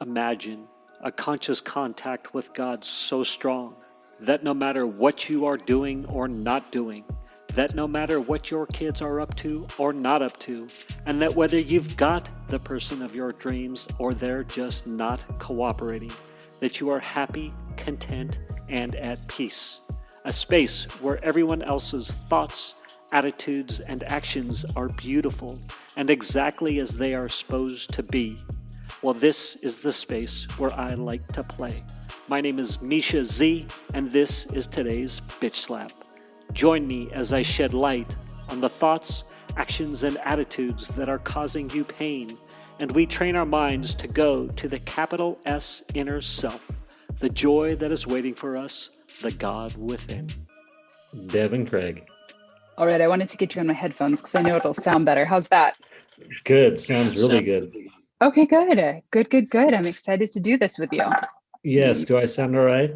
Imagine a conscious contact with God so strong that no matter what you are doing or not doing, that no matter what your kids are up to or not up to, and that whether you've got the person of your dreams or they're just not cooperating, that you are happy, content, and at peace. A space where everyone else's thoughts, attitudes, and actions are beautiful and exactly as they are supposed to be. Well, this is the space where I like to play. My name is Misha Z, and this is today's Bitch Slap. Join me as I shed light on the thoughts, actions, and attitudes that are causing you pain, and we train our minds to go to the capital S inner self, the joy that is waiting for us, the God within. Devon Craig. All right, I wanted to get you on my headphones because I know it'll sound better. How's that? Good. Sounds really good. Okay, good. Good. I'm excited to do this with you. Yes. Do I sound all right?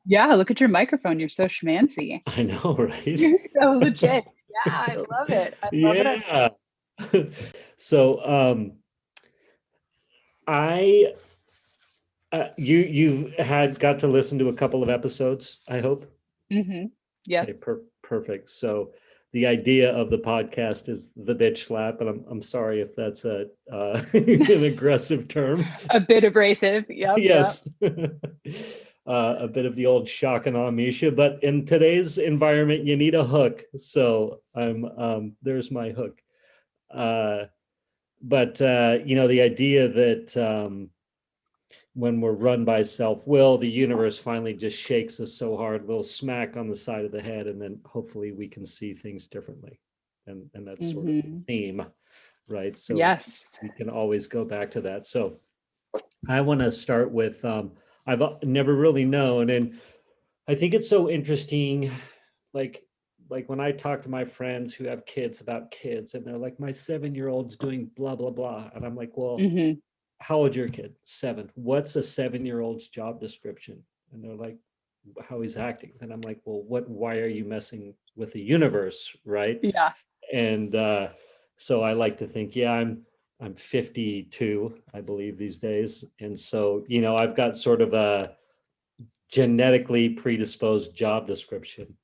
Yeah, look at your microphone. You're so schmancy. I know, right? You're so legit. Yeah, I love it. I love it. So, you've got to listen to a couple of episodes, I hope. Mm-hmm. Yes. Okay, perfect. So the idea of the podcast is the bitch slap, and I'm sorry if that's an aggressive term. A bit abrasive. Yep. Yes. Yep. A bit of the old shock and awe, Misha, but in today's environment, you need a hook. So there's my hook. But the idea that when we're run by self-will, the universe finally just shakes us so hard, a little smack on the side of the head, and then hopefully we can see things differently. And that's sort of the theme, right? So yes, we can always go back to that. So I want to start with, I've never really known, and I think it's so interesting, like when I talk to my friends who have kids about kids, and they're like, my 7-year-old's doing blah, blah, blah. And I'm like, well, how old's your kid? 7. What's a 7-year-old's job description? And they're like, how he's acting. And I'm like, well, why are you messing with the universe, right? Yeah. And so I like to think, I'm 52, I believe, these days. And so, I've got sort of a genetically predisposed job description,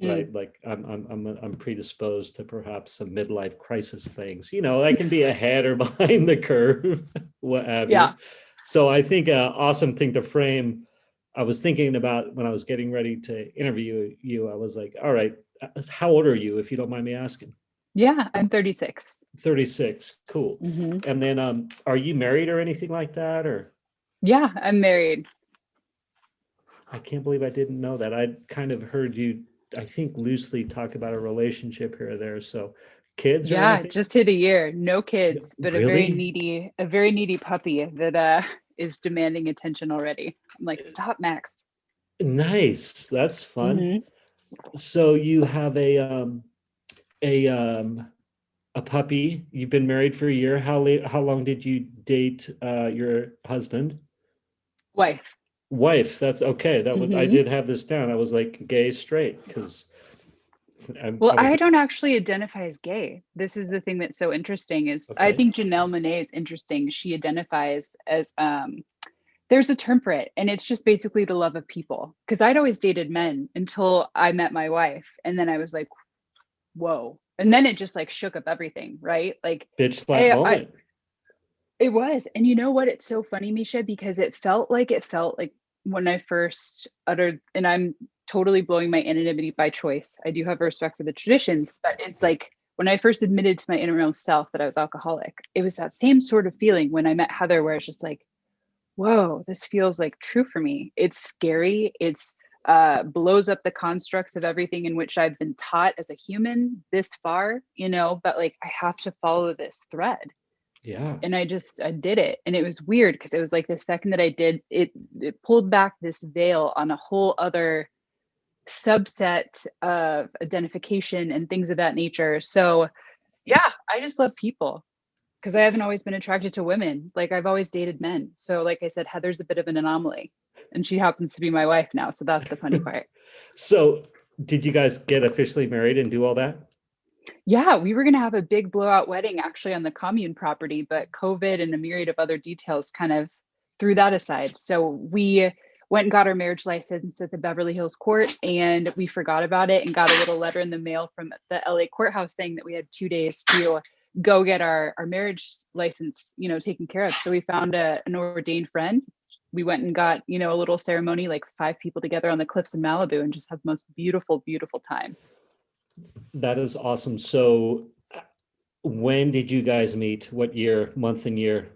right? Like I'm predisposed to perhaps some midlife crisis things. I can be ahead or behind the curve, what have you. So I think an awesome thing to frame. I was thinking about when I was getting ready to interview you, I was like, all right, how old are you, if you don't mind me asking? Yeah, I'm 36. 36. Cool. And then are you married or anything like that, or? Yeah, I'm married. I can't believe I didn't know that. I kind of heard you, I think, loosely talk about a relationship here or there. So kids or anything? Just hit a year. No kids, but really? a very needy puppy that is demanding attention already. I'm like, stop, Max. Nice. That's fun. So you have a puppy. You've been married for a year. How long did you date your husband? Wife. That's okay. That was I did have this down. I was like gay, straight, because I don't actually identify as gay. This is the thing that's so interesting is I think Janelle Monáe is interesting. She identifies as there's a term for it, and it's just basically the love of people. Because I'd always dated men until I met my wife, and then I was like, whoa. And then it just like shook up everything, right? Like bitch slap moment. It was. And you know what? It's so funny, Misha, because it felt like when I first uttered, and I'm totally blowing my anonymity by choice. I do have respect for the traditions, but it's like when I first admitted to my innermost self that I was alcoholic, it was that same sort of feeling when I met Heather, where it's just like, whoa, this feels like true for me. It's scary. It's blows up the constructs of everything in which I've been taught as a human this far, but like I have to follow this thread. Yeah. And I did it. And it was weird because it was like the second that I did it, it pulled back this veil on a whole other subset of identification and things of that nature. So yeah, I just love people because I haven't always been attracted to women. Like I've always dated men. So like I said, Heather's a bit of an anomaly and she happens to be my wife now. So that's the funny part. So did you guys get officially married and do all that? Yeah, we were going to have a big blowout wedding actually on the commune property, but COVID and a myriad of other details kind of threw that aside. So we went and got our marriage license at the Beverly Hills court, and we forgot about it and got a little letter in the mail from the LA courthouse saying that we had 2 days to go get our marriage license, taken care of. So we found an ordained friend. We went and got, a little ceremony, like 5 people together on the cliffs in Malibu, and just had the most beautiful, beautiful time. That is awesome. So when did you guys meet? What year, month and year?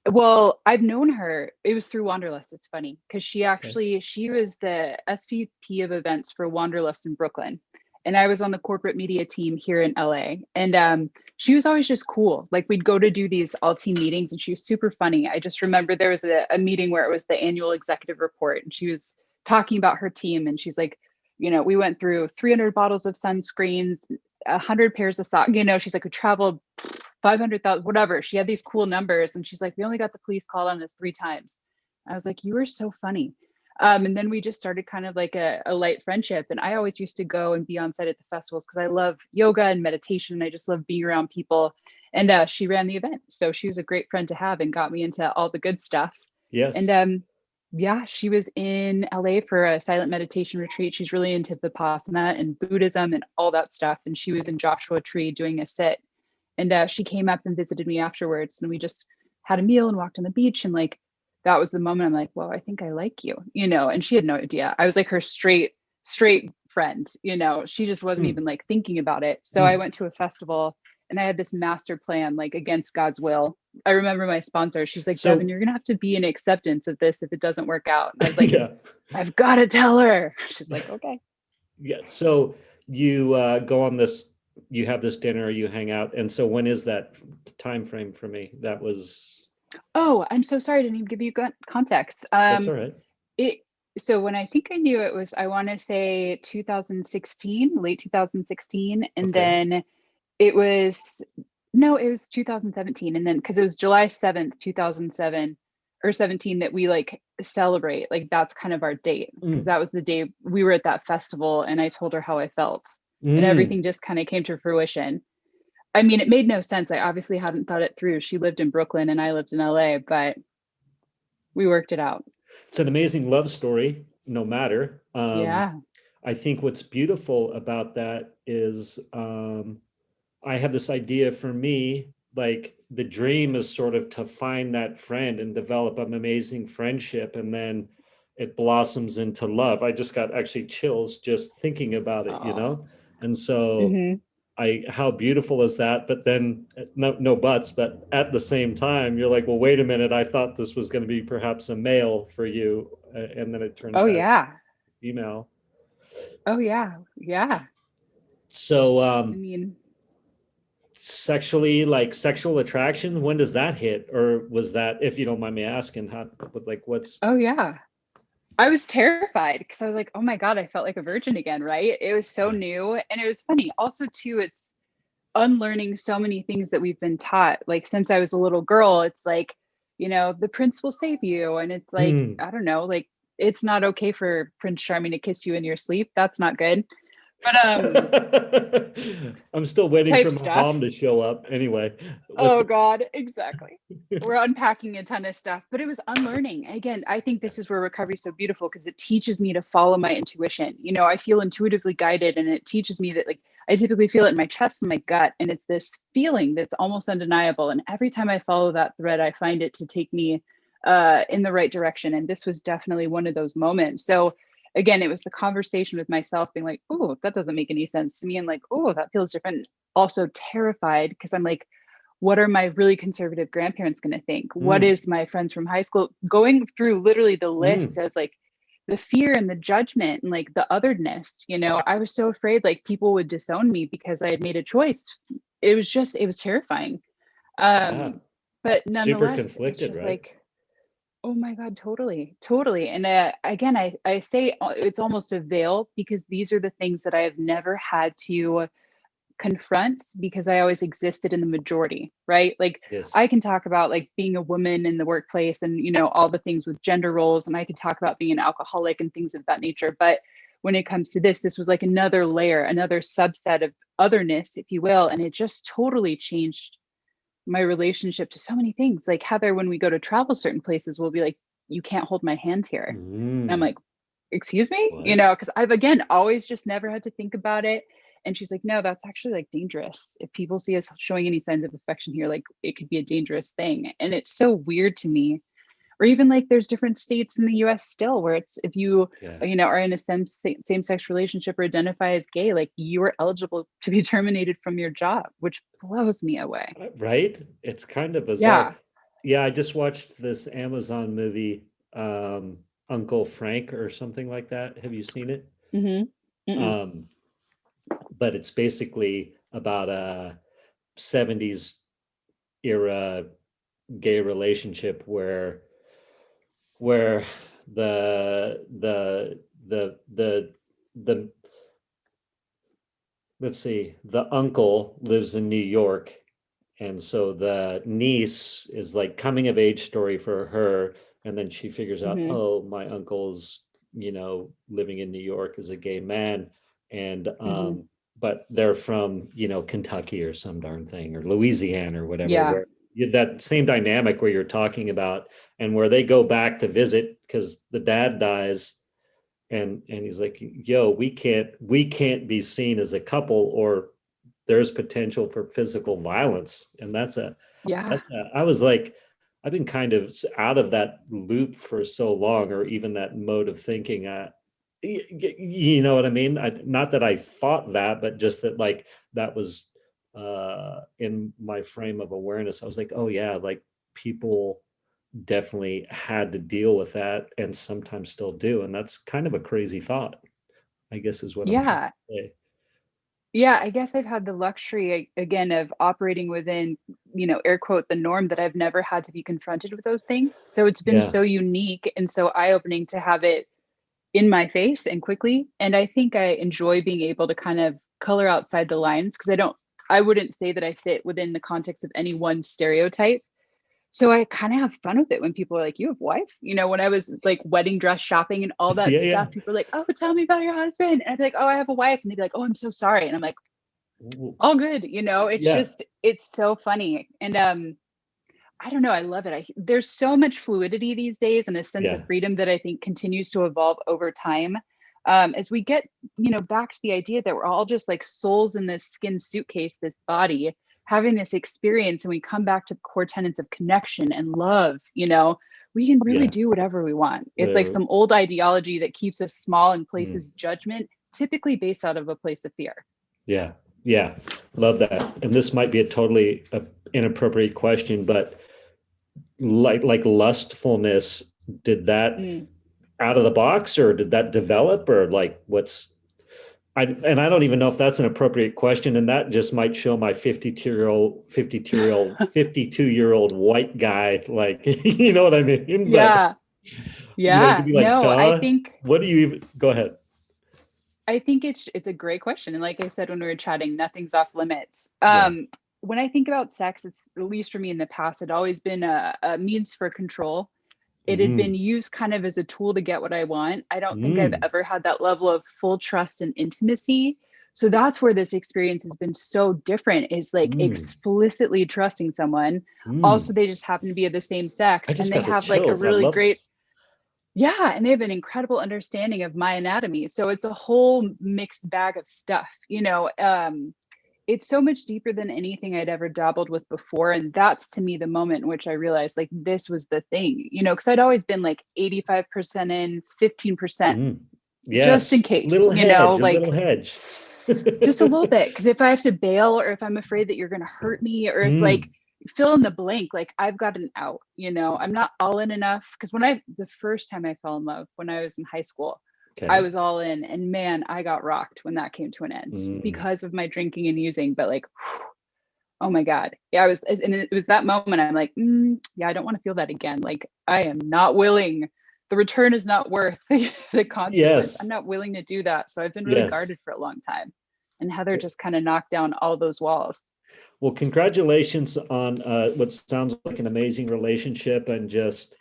Well, I've known her. It was through Wanderlust. It's funny because she was the SVP of events for Wanderlust in Brooklyn. And I was on the corporate media team here in LA. And she was always just cool. Like we'd go to do these all team meetings and she was super funny. I just remember there was a meeting where it was the annual executive report and she was talking about her team. And she's like, we went through 300 bottles of sunscreens, 100 pairs of socks. She's like, we traveled 500,000, whatever. She had these cool numbers. And she's like, we only got the police called on us 3 times. I was like, you were so funny. And then we just started kind of like a light friendship. And I always used to go and be on site at the festivals because I love yoga and meditation. I just love being around people. And she ran the event. So she was a great friend to have and got me into all the good stuff. Yes. And yeah, she was in LA for a silent meditation retreat. She's really into Vipassana and Buddhism and all that stuff. And she was in Joshua Tree doing a sit. And she came up and visited me afterwards. And we just had a meal and walked on the beach. And like, that was the moment I'm like, well, I think I like you, and she had no idea. I was like her straight friend, she just wasn't even like thinking about it. So I went to a festival and I had this master plan, like against God's will. I remember my sponsor, she's like, Devon, you're going to have to be in acceptance of this if it doesn't work out. And I was like, yeah. I've got to tell her. She's like, okay. Yeah. So you go on this, you have this dinner, you hang out. And so when is that time frame for me? That was... Oh, I'm so sorry. I didn't even give you context. That's all right. So when I think I knew it was, I want to say 2016, late 2016. And then it was 2017. And then, cause it was July 7th, 2007 or 17 that we like celebrate. Like that's kind of our date. Cause that was the day we were at that festival and I told her how I felt and everything just kind of came to fruition. I mean, it made no sense. I obviously hadn't thought it through. She lived in Brooklyn and I lived in LA, but we worked it out. It's an amazing love story, no matter. Yeah. I think what's beautiful about that is I have this idea for me, like the dream is sort of to find that friend and develop an amazing friendship, and then it blossoms into love. I just got actually chills just thinking about it, And so how beautiful is that? But then no buts, but at the same time, you're like, well, wait a minute. I thought this was going to be perhaps a male for you. And then it turns out female. Oh yeah. Yeah. So, I mean, sexually, like sexual attraction, when does that hit? Or was that, if you don't mind me asking, what's... Oh yeah. I was terrified because I was like, oh my God, I felt like a virgin again, right? It was so new. And it was funny. Also, too, it's unlearning so many things that we've been taught. Like since I was a little girl, it's like, the prince will save you. And it's like, I don't know, like it's not okay for Prince Charming to kiss you in your sleep. That's not good. But I'm still waiting for my mom to show up anyway. Oh God, exactly. We're unpacking a ton of stuff, but it was unlearning. Again, I think this is where recovery is so beautiful because it teaches me to follow my intuition. I feel intuitively guided and it teaches me that like I typically feel it in my chest and my gut. And it's this feeling that's almost undeniable. And every time I follow that thread, I find it to take me in the right direction. And this was definitely one of those moments. So again, it was the conversation with myself being like, oh, that doesn't make any sense to me. And like, oh, that feels different. Also terrified because I'm like, what are my really conservative grandparents going to think? What is my friends from high school going through literally the list of like the fear and the judgment and like the otherness, I was so afraid like people would disown me because I had made a choice. It was terrifying. But nonetheless, super conflicted, it's just right? like, oh my God, totally. And again, I say it's almost a veil because these are the things that I have never had to confront because I always existed in the majority, right? Like I can talk about like being a woman in the workplace and, all the things with gender roles. And I could talk about being an alcoholic and things of that nature. But when it comes to this was like another layer, another subset of otherness, if you will. And it just totally changed my relationship to so many things. Like Heather, when we go to travel certain places, will be like, you can't hold my hand here. And I'm like, excuse me, What? you know, because I've, again, always just never had to think about it. And she's like, no, that's actually like dangerous. If people see us showing any signs of affection here, like it could be a dangerous thing. And it's so weird to me. Or even like there's different states in the US still where it's, if you, you know, are in a same-sex relationship or identify as gay, like you are eligible to be terminated from your job, which blows me away. Right? It's kind of bizarre. Yeah. Yeah, I just watched this Amazon movie, Uncle Frank or something like that. Have you seen it? Um, but it's basically about a 70s era gay relationship where the let's see, the uncle lives in New York, and so the niece is like coming of age story for her, and then she figures out, oh, my uncle's, you know, living in New York as a gay man, and but they're from, you know, Kentucky or some darn thing, or Louisiana or whatever, Yeah. where that same dynamic where you're talking about, and where they go back to visit because the dad dies, and he's like, yo, we can't be seen as a couple, or there's potential for physical violence. And I was like, I've been kind of out of that loop for so long, or even that mode of thinking. You know what I mean? Not that I thought that, but just that, like, that was in my frame of awareness. I was like, oh yeah, like people definitely had to deal with that and sometimes still do. And that's kind of a crazy thought, I guess, is what I'm trying Yeah. to say. Yeah, I guess I've had the luxury again of operating within, you know, air quote, the norm, that I've never had to be confronted with those things. So it's been Yeah. so unique and so eye-opening to have it in my face and quickly. And I think I enjoy being able to kind of color outside the lines because I wouldn't say that I fit within the context of any one stereotype. So I kind of have fun with it when people are like, you have a wife? You know, when I was like wedding dress shopping and all that Yeah. stuff, people are like, oh, tell me about your husband. And I'd be like, oh, I have a wife. And they'd be like, oh, I'm so sorry. And I'm like, all good. You know, it's Yeah. just, it's so funny. And I don't know, I love it. There's so much fluidity these days and a sense of Yeah. freedom that I think continues to evolve over time. As we get, you know, back to the idea that we're all just like souls in this skin suitcase, this body, having this experience, and we come back to the core tenets of connection and love, you know, we can really Yeah. do whatever we want. It's like Whatever. some old ideology that keeps us small and Mm. places judgment, typically based out of a place of fear. Yeah. Yeah. Love that. And this might be a totally inappropriate question, but like lustfulness, did that Mm. out of the box, or did that develop, or like and I don't even know if that's an appropriate question, and that just might show my 52-year-old white guy, like, you know what I mean? But Yeah. you know, you could Yeah. be like, No, duh, what do you even go ahead? I think it's a great question. And like I said, when we were chatting, nothing's off limits. Yeah. When I think about sex, it's, at least for me in the past, it always been a means for control. It had been Mm, used kind of as a tool to get what I want. I don't think I've mm, ever had that level of full trust and intimacy. So that's where this experience has been so different, is like mm, explicitly trusting someone. Also, mm. they just happen to be of the same sex I and just they got the have like a chills. I really love great, this. yeah, and they have an incredible understanding of my anatomy. So it's a whole mixed bag of stuff, you know. It's so much deeper than anything I'd ever dabbled with before. And that's to me the moment in which I realized like this was the thing, you know, because I'd always been like 85% in, 15%, Mm. just in Yes, case, little you know, hedge, a like little hedge. just a little bit. Because if I have to bail or if I'm afraid that you're going to hurt me or if like Mm, fill in the blank, like I've got an out, you know, I'm not all in enough. Because the first time I fell in love when I was in high school, I okay. was all in, and man, I got rocked when that came to an end Mm, because of my drinking and using. But like, oh my God. Yeah, and it was that moment I'm like, yeah, I don't want to feel that again. Like, I am not willing. The return is not worth the consequence. I'm yes, not willing to do that. So I've been really yes. guarded for a long time. And Heather just kind of knocked down all those walls. Well, congratulations on what sounds like an amazing relationship, and just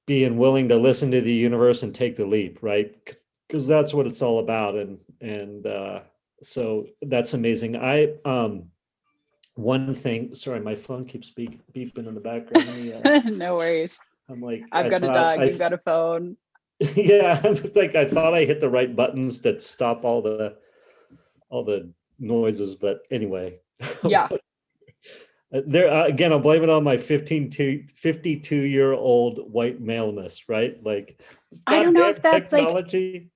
being willing to listen to the universe and take the leap, right? Because that's what it's all about. And So that's amazing. One thing, sorry, my phone keeps beeping in the background. Let me, No worries. I'm like, I've got a dog, you've got a phone. yeah, I'm like, I thought I hit the right buttons that stop all the noises, but anyway. Yeah. There again, I'll blame it on my 52-year-old white maleness, right? Like, I don't know goddamn if that's like, technology.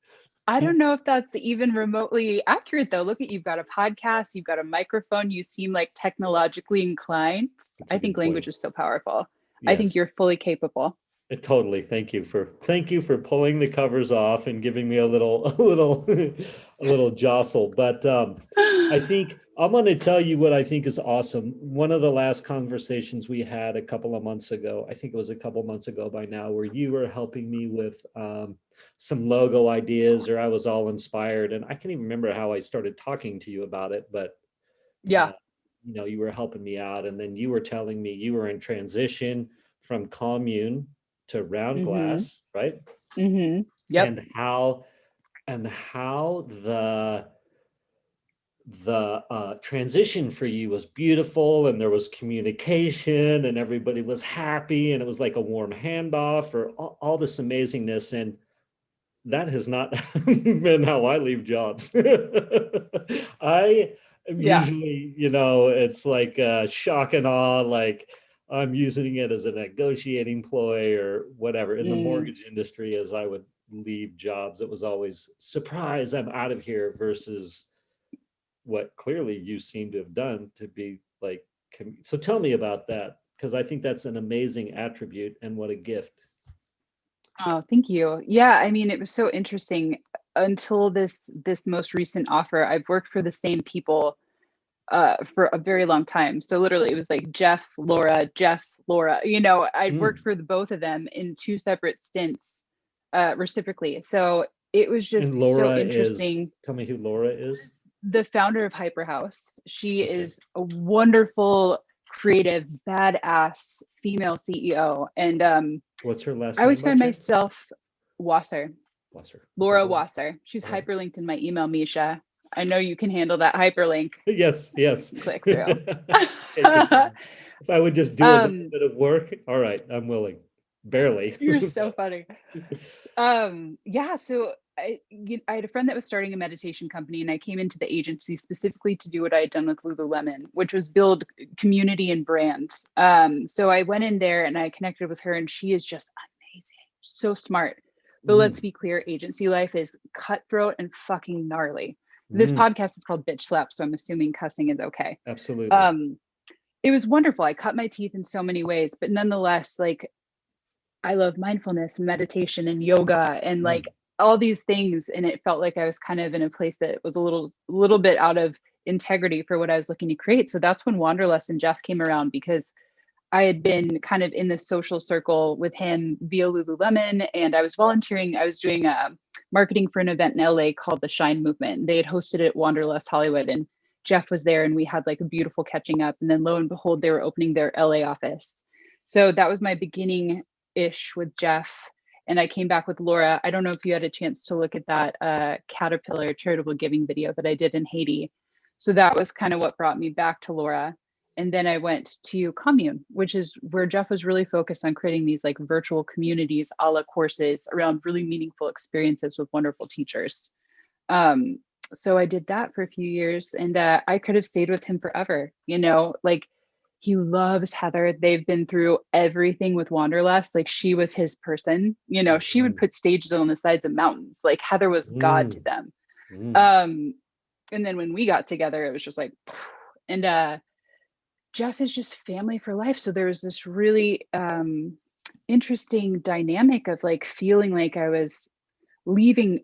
I don't know if that's even remotely accurate though. Look at, you've got a podcast, you've got a microphone, you seem like technologically inclined. That's a I think good point. language is so powerful. I think Yes. you're fully capable. Totally. Thank you for pulling the covers off and giving me a little a little jostle. But I think I'm going to tell you what I think is awesome. One of the last conversations we had a couple of months ago, I think it was a couple months ago by now, where you were helping me with some logo ideas, or I was all inspired, and I can't even remember how I started talking to you about it, but Yeah. uh, you were helping me out, and then you were telling me you were in transition from commune to round Mm-hmm. glass, right? Mm-hmm. Yep. And how the transition for you was beautiful, and there was communication, and everybody was happy, and it was like a warm handoff, or all this amazingness. And that has not been how I leave jobs. I am Yeah. usually, it's like shock and awe, like I'm using it as a negotiating ploy or whatever. In the Mm. mortgage industry, as I would leave jobs, it was always surprise, I'm out of here, versus what clearly you seem to have done to be like. So tell me about that, because I think that's an amazing attribute, and what a gift. Oh, thank you. Yeah, I mean, it was so interesting until this most recent offer. I've worked for the same people for a very long time. So literally it was like Jeff, Laura, I'd worked Mm. for the both of them in two separate stints, reciprocally. So it was And just so Laura is, interesting. tell me who Laura is. The founder of Hyperhouse, she Okay. is a wonderful, creative, badass female CEO. And What's her last I name always by find chance? myself, Wasser, Wasser. Okay, Laura go on. Wasser. She's All right. hyperlinked in my email, Misha. I know you can handle that hyperlink. Yes, yes. Click through. Take your time. If I would just do a little um, bit of work, all right, I'm willing. Barely. you're so funny. Yeah, so I had a friend that was starting a meditation company, and I came into the agency specifically to do what I had done with Lululemon, which was build community and brands. So I went in there and I connected with her, and she is just amazing, so smart. But let's Mm, be clear, agency life is cutthroat and fucking gnarly. This mm, podcast is called Bitch Slap, so I'm assuming cussing is okay. absolutely. Um, it was wonderful. I cut my teeth in so many ways, but nonetheless, like, I love mindfulness and meditation and yoga and like Mm, all these things. And it felt like I was kind of in a place that was a little bit out of integrity for what I was looking to create. So that's when Wanderlust and Jeff came around, because I had been kind of in this social circle with him via Lululemon, and I was volunteering. I was doing marketing for an event in LA called the Shine Movement. They had hosted it at Wanderlust Hollywood, and Jeff was there, and we had like a beautiful catching up. And then lo and behold, they were opening their LA office. So that was my beginning ish with Jeff. And I came back with Laura. I don't know if you had a chance to look at that Caterpillar charitable giving video that I did in Haiti. So that was kind of what brought me back to Laura. And then I went to Commune, which is where Jeff was really focused on creating these like virtual communities, a la courses around really meaningful experiences with wonderful teachers. Um, so I did that for a few years, and I could have stayed with him forever. Like, he loves Heather. They've been through everything with Wanderlust. Like, she was his person. She would mm, put stages on the sides of mountains. Like, Heather was God to mm, them. mm, Um, and then when we got together, it was just like, and Jeff is just family for life. So there was this really interesting dynamic of like feeling like I was leaving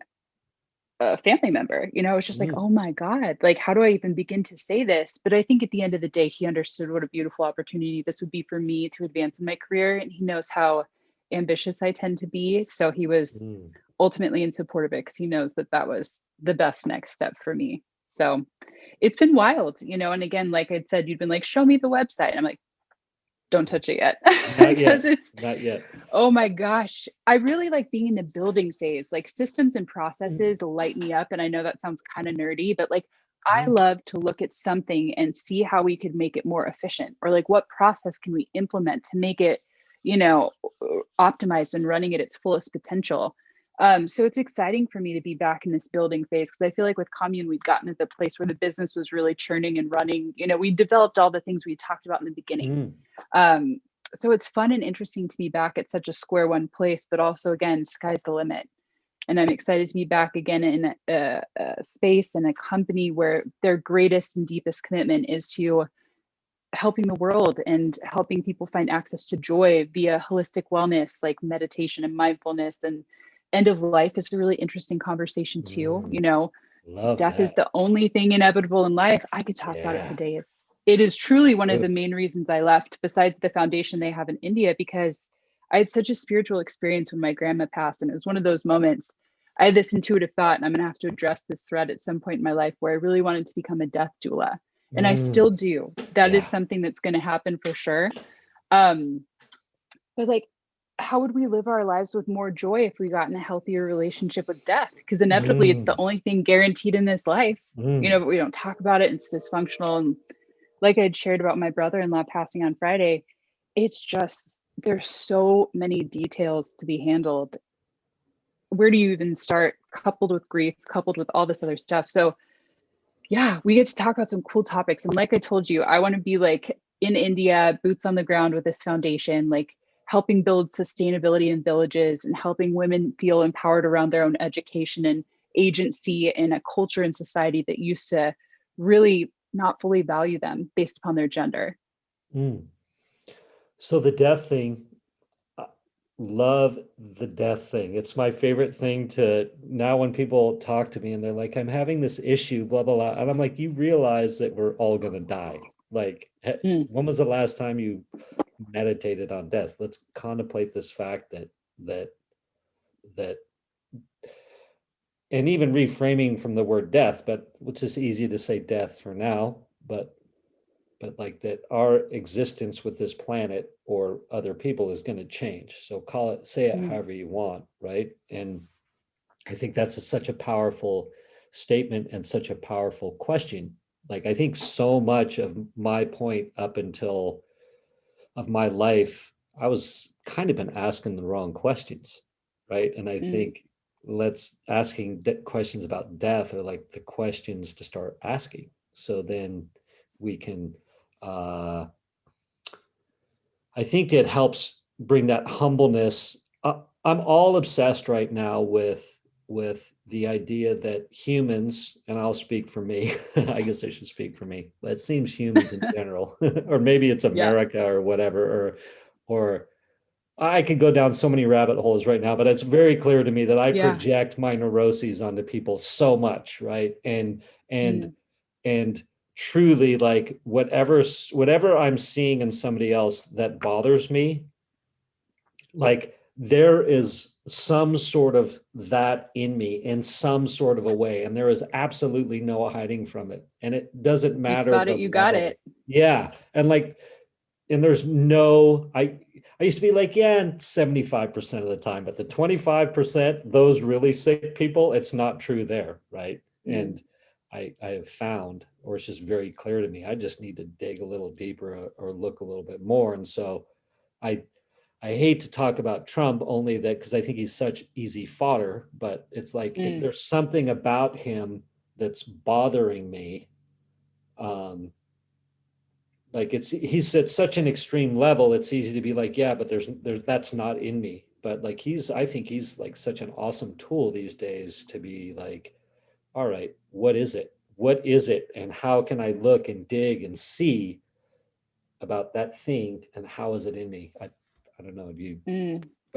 a family member. It's just like, mm, oh my God, like, how do I even begin to say this? But I think at the end of the day, he understood what a beautiful opportunity this would be for me to advance in my career. And he knows how ambitious I tend to be. So he was mm. ultimately in support of it, because he knows that that was the best next step for me. So it's been wild, and again, like I said, you'd been like, show me the website. I'm like, don't touch it yet. Not Because yet. it's, Not yet. oh my gosh, I really like being in the building phase. Like, systems and Mm, processes light me up. And I know that sounds kind of nerdy, but like, I love to look at something and see how we could make it more efficient, or like what process can we implement to make it, you know, optimized and running at its fullest potential. So it's exciting for me to be back in this building phase, because I feel like with commune, we've gotten to the place where the business was really churning and running. You know, we developed all the things we talked about in the beginning. So it's fun and interesting to be back at such a square one place, but also, again, sky's the limit. And I'm excited to be back again in a space and a company where their greatest and deepest commitment is to helping the world and helping people find access to joy via holistic wellness, like meditation and mindfulness. And end of life is a really interesting conversation too. You know, Love death is that. the only thing inevitable in life. I could talk about it for days. It is truly one of the main reasons I left, besides the foundation they have in India, because I had such a spiritual experience when my grandma passed. And it was one of those moments. I had this intuitive thought, and I'm going to have to address this thread at some point in my life, where I really wanted to become a death doula. And I still do. That is something that's going to happen for sure. But like, how would we live our lives with more joy if we got in a healthier relationship with death? Because inevitably it's the only thing guaranteed in this life, you know, but we don't talk about it. It's dysfunctional. And like I had shared about my brother-in-law passing on Friday, it's just, there's so many details to be handled. Where do you even start, coupled with grief, coupled with all this other stuff? So yeah, we get to talk about some cool topics. And like I told you, I want to be like in India, boots on the ground with this foundation, like helping build sustainability in villages and helping women feel empowered around their own education and agency in a culture and society that used to really not fully value them based upon their gender. So the death thing, love the death thing. It's my favorite thing to now when people talk to me and they're like, I'm having this issue, blah, blah, blah. And I'm like, you realize that we're all going to die. Like, when was the last time you meditated on death? Let's contemplate this fact that, and even reframing from the word death, but it's just easy to say death for now, but like that our existence with this planet or other people is going to change. So call it, say it however you want, right? And I think that's such a powerful statement and such a powerful question. Like, I think so much of my point up until of my life, I was kind of been asking the wrong questions, right? And I think let's asking questions about death are like the questions to start asking. So then we can, I think it helps bring that humbleness. I'm all obsessed right now with the idea that humans, and I'll speak for me, I guess I should speak for me, but it seems humans in general, or maybe it's America or whatever, or I could go down so many rabbit holes right now, but it's very clear to me that I project my neuroses onto people so much, right? And truly, like whatever I'm seeing in somebody else that bothers me, like there is some sort of that in me in some sort of a way, and there is absolutely no hiding from it, and it doesn't matter. You spot it, you got it. Yeah. And like, and there's no, I used to be like, yeah, 75% of the time, but the 25%, those really sick people, it's not true there, right? And I have found, or it's just very clear to me, I just need to dig a little deeper or look a little bit more. And so I hate to talk about Trump, only that because I think he's such easy fodder, but it's like, if there's something about him that's bothering me, like he's at such an extreme level, it's easy to be like, yeah, but there's that's not in me. But like I think he's like such an awesome tool these days to be like, all right, what is it? What is it? And how can I look and dig and see about that thing, and how is it in me? I don't know.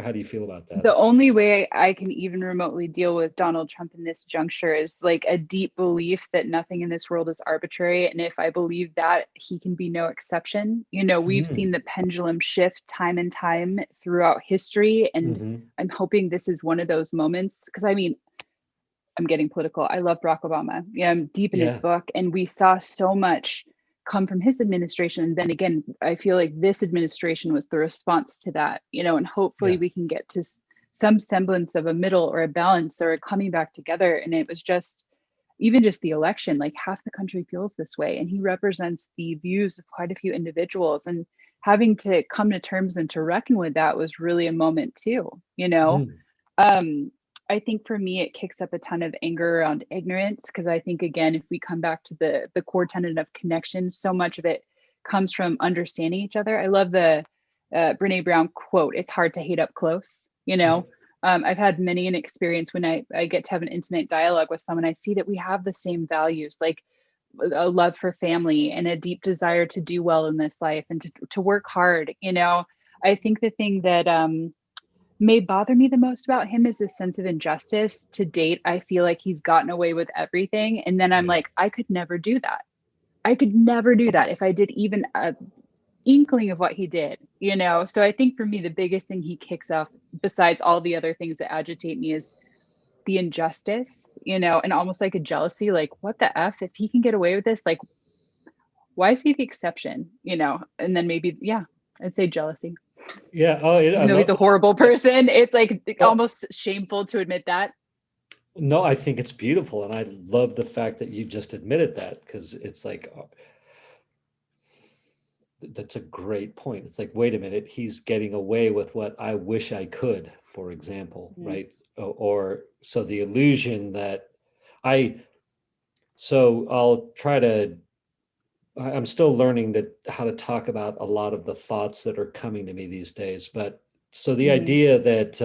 How do you feel about that? The only way I can even remotely deal with Donald Trump in this juncture is like a deep belief that nothing in this world is arbitrary. And if I believe that, he can be no exception. You know, we've seen the pendulum shift time and time throughout history. And I'm hoping this is one of those moments, because I mean, I'm getting political. I love Barack Obama. Yeah, I'm deep in his book. And we saw so much come from his administration. And then again, I feel like this administration was the response to that, you know, and hopefully we can get to some semblance of a middle or a balance or a coming back together. And it was just, even just the election, like half the country feels this way. And he represents the views of quite a few individuals. And having to come to terms and to reckon with that was really a moment too, you know? Mm. I think for me, it kicks up a ton of anger around ignorance. Cause I think, again, if we come back to the core tenet of connection, so much of it comes from understanding each other. I love the Brene Brown quote, "It's hard to hate up close," you know? I've had many an experience when I get to have an intimate dialogue with someone, I see that we have the same values, like a love for family and a deep desire to do well in this life and to work hard. You know, I think the thing that may bother me the most about him is this sense of injustice. To date, I feel like he's gotten away with everything. And then I'm Yeah. like, I could never do that. I could never do that if I did even a inkling of what he did, you know? So I think for me, the biggest thing he kicks off, besides all the other things that agitate me, is the injustice, you know, and almost like a jealousy, like, what the F, if he can get away with this, like, why is he the exception, you know? And then maybe, yeah, I'd say jealousy. Yeah. Oh, I Even though love he's a that. horrible person, it's like Well, almost shameful to admit that. no, I think it's beautiful. And I love the fact that you just admitted that, because it's like, that's a great point. It's like, wait a minute, he's getting away with what I wish I could, for example, Mm. right? Or so the illusion that so I'll try to, I'm still learning how to talk about a lot of the thoughts that are coming to me these days. But so the Mm-hmm. idea that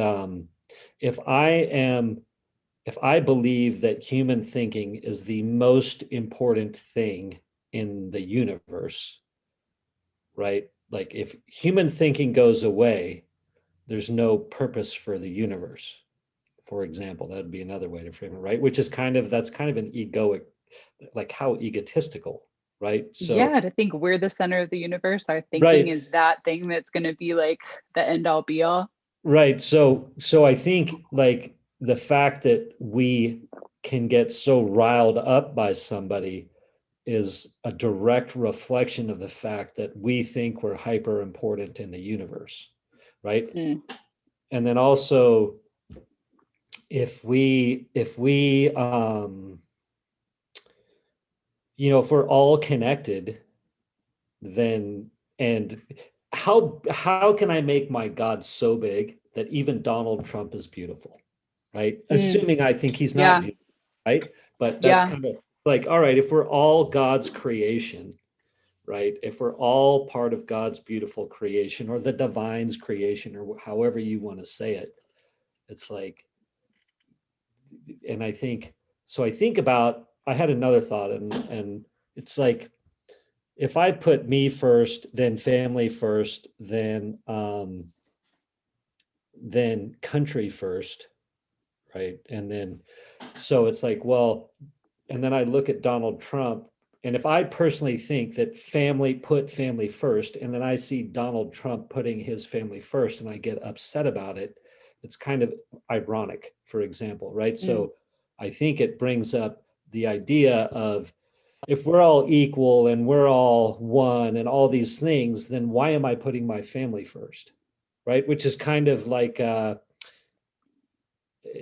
if if I believe that human thinking is the most important thing in the universe, right? Like if human thinking goes away, there's no purpose for the universe. For example, that'd be another way to frame it, right? Which is that's kind of an egoic, like how egotistical, right? So, Yeah, to think we're the center of the universe, our thinking right, is that thing that's going to be like the end all be all. right. So I think like the fact that we can get so riled up by somebody is a direct reflection of the fact that we think we're hyper important in the universe, right? Mm. And then also, if we if we're all connected, then and how can I make my God so big that even Donald Trump is beautiful, right? Mm. Assuming I think he's not Yeah, beautiful, right? But that's yeah, kind of like, all right, if we're all God's creation, right? If we're all part of God's beautiful creation or the divine's creation or however you want to say it, it's like, and I think so. I had another thought, and it's like if I put me first, then family first, then country first, right? And then so it's like, well, and then I look at Donald Trump, and if I personally think that put family first, and then I see Donald Trump putting his family first, and I get upset about it, it's kind of ironic, for example, right? mm. So I think it brings up the idea of if we're all equal and we're all one and all these things, then why am I putting my family first? Right? Which is kind of like an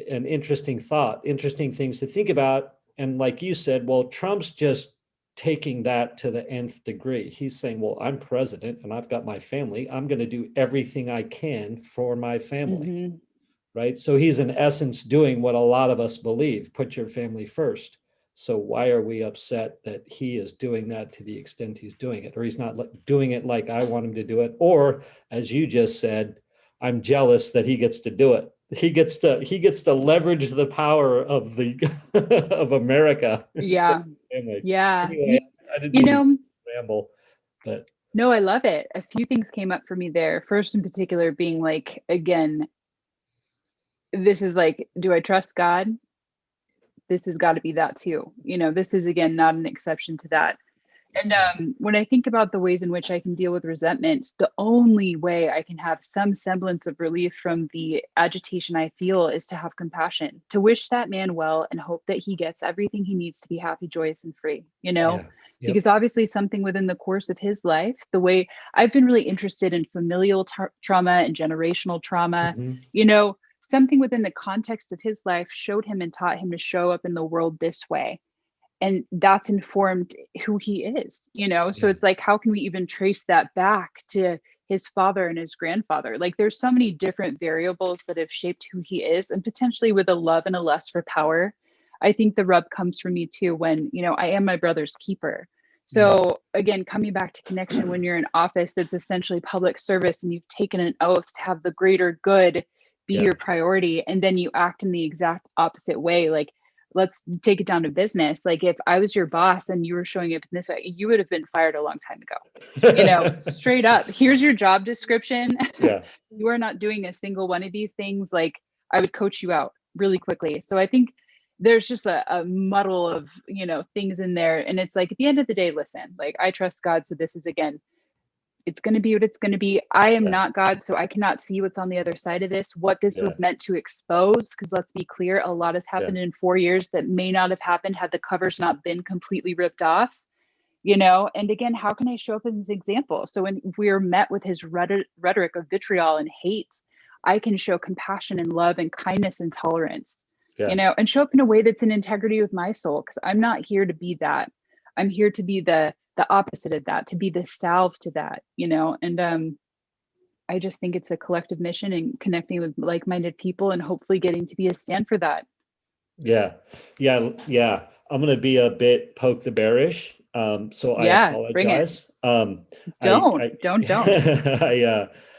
interesting thought, interesting things to think about. And like you said, well, Trump's just taking that to the nth degree. He's saying, well, I'm president and I've got my family. I'm going to do everything I can for my family. Mm-hmm. Right. So he's in essence doing what a lot of us believe, put your family first. So why are we upset that he is doing that to the extent he's doing it, or he's not doing it like I want him to do it? Or as you just said, I'm jealous that he gets to do it. He gets to leverage the power of the of America. Yeah, Anyway, yeah. I didn't You mean to know, ramble, but no, I love it. A few things came up for me there. First, in particular, being like, again, this is like, do I trust God? This has got to be that too. You know, this is again not an exception to that. And yeah, when I think about the ways in which I can deal with resentment, the only way I can have some semblance of relief from the agitation I feel is to have compassion, to wish that man well and hope that he gets everything he needs to be happy, joyous, and free, you know? yeah, yep, Because obviously, something within the course of his life, the way I've been really interested in familial trauma and generational trauma, mhm, you know, something within the context of his life showed him and taught him to show up in the world this way. and that's informed who he is, so Yeah. it's like, how can we even trace that back to his father and his grandfather? Like, there's so many different variables that have shaped who he is, and potentially with a love and a lust for power. I think the rub comes for me too when, I am my brother's keeper. So again, coming back to connection, when you're in office that's essentially public service and you've taken an oath to have the greater good be Yeah. your priority, and then you act in the exact opposite way. Like, let's take it down to business. Like, if I was your boss and you were showing up in this way, you would have been fired a long time ago. Straight up, here's your job description. Yeah. You are not doing a single one of these things. Like, I would coach you out really quickly. So I think there's just a muddle of, things in there. And it's like, at the end of the day, listen, like, I trust God. So this is, again, it's going to be what it's going to be. I am Yeah. not God, so I cannot see what's on the other side of this, what this Yeah. was meant to expose. Because let's be clear, a lot has happened in 4 years that may not have happened had the covers not been completely ripped off. And again, how can I show up as an example? So when we're met with his rhetoric of vitriol and hate, I can show compassion and love and kindness and tolerance, and show up in a way that's in integrity with my soul. Because I'm not here to be that. I'm here to be the opposite of that, to be the salve to that, and I just think it's a collective mission and connecting with like-minded people and hopefully getting to be a stand for that. Yeah. I'm going to be a bit poke the bearish. So I Bring it. apologize. Don't.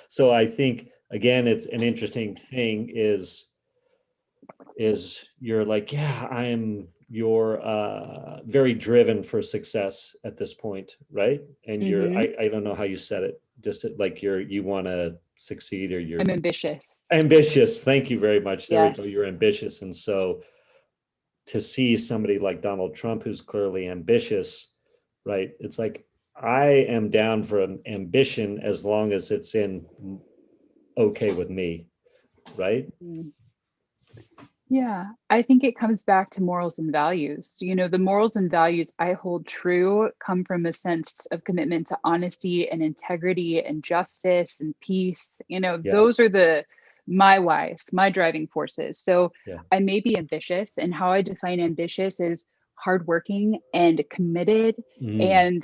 So I think, again, it's an interesting thing is you're like, you're very driven for success at this point, right? And I don't know how you said it, just like you want to succeed, or I'm ambitious. Ambitious. Thank you very much. There Yes. we go. You're ambitious. And so to see somebody like Donald Trump, who's clearly ambitious, right? It's like, I am down for an ambition as long as it's in okay with me, right? Yeah, I think it comes back to morals and values. The morals and values I hold true come from a sense of commitment to honesty and integrity and justice and peace. Those are my whys, my driving forces. So I may be ambitious, and how I define ambitious is hardworking and committed and,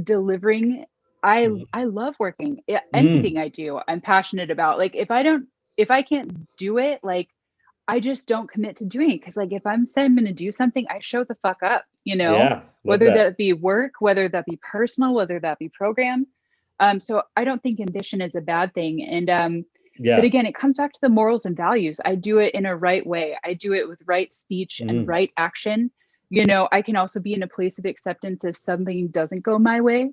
delivering. I love working. Anything I do, I'm passionate about. Like, if I can't do it, like, I just don't commit to doing it. Because, like, if I'm saying I'm going to do something, I show the fuck up, whether that be work, whether that be personal, whether that be program. So I don't think ambition is a bad thing. And but again, it comes back to the morals and values. I do it in a right way. I do it with right speech and right action. I can also be in a place of acceptance if something doesn't go my way,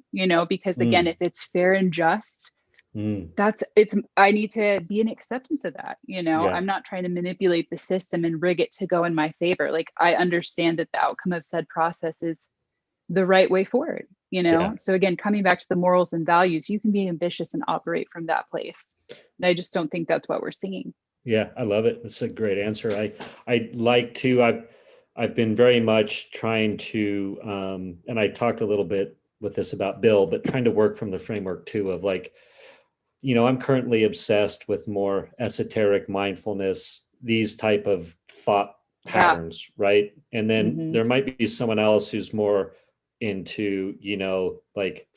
because again, if it's fair and just, I need to be in acceptance of that. I'm not trying to manipulate the system and rig it to go in my favor. Like, I understand that the outcome of said process is the right way forward, So again, coming back to the morals and values, you can be ambitious and operate from that place. And I just don't think that's what we're seeing. Yeah, I love it. That's a great answer. I've been very much trying to, and I talked a little bit with this about Bill, but trying to work from the framework too of like, I'm currently obsessed with more esoteric mindfulness, these type of thought patterns, right? And then there might be someone else who's more into, like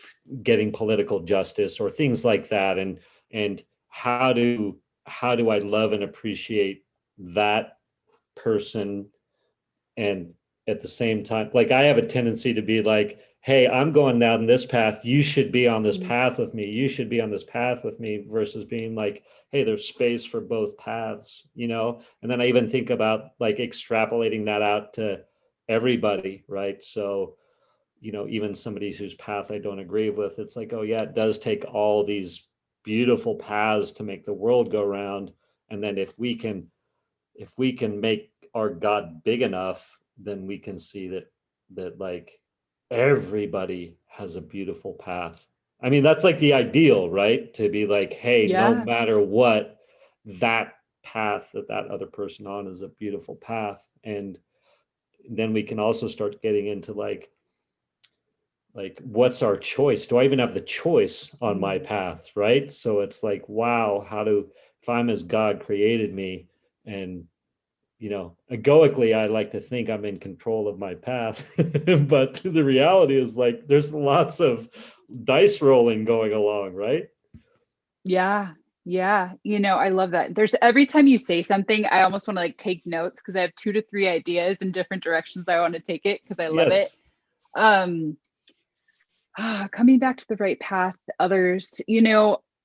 getting political justice or things like that. And how do I love and appreciate that person? And at the same time, like, I have a tendency to be like, hey, I'm going down this path. You should be on this path with me. You should be on this path with me, versus being like, hey, there's space for both paths, And then I even think about like extrapolating that out to everybody, right? So, even somebody whose path I don't agree with, it's like, oh yeah, it does take all these beautiful paths to make the world go round. And then if we can make our God big enough, then we can see that like everybody has a beautiful path. I mean, that's like the ideal, right? To be like, hey, no matter what, that path that other person on is a beautiful path. And then we can also start getting into like what's our choice? Do I even have the choice on my path, right? So it's like, wow, if I'm as God created me, and egoically, I like to think I'm in control of my path, but the reality is like there's lots of dice rolling going along, right? Yeah. Yeah. I love that. There's every time you say something, I almost want to like take notes because I have 2 to 3 ideas in different directions I want to take it because I love it. Yes. Um, coming back to the right path, others,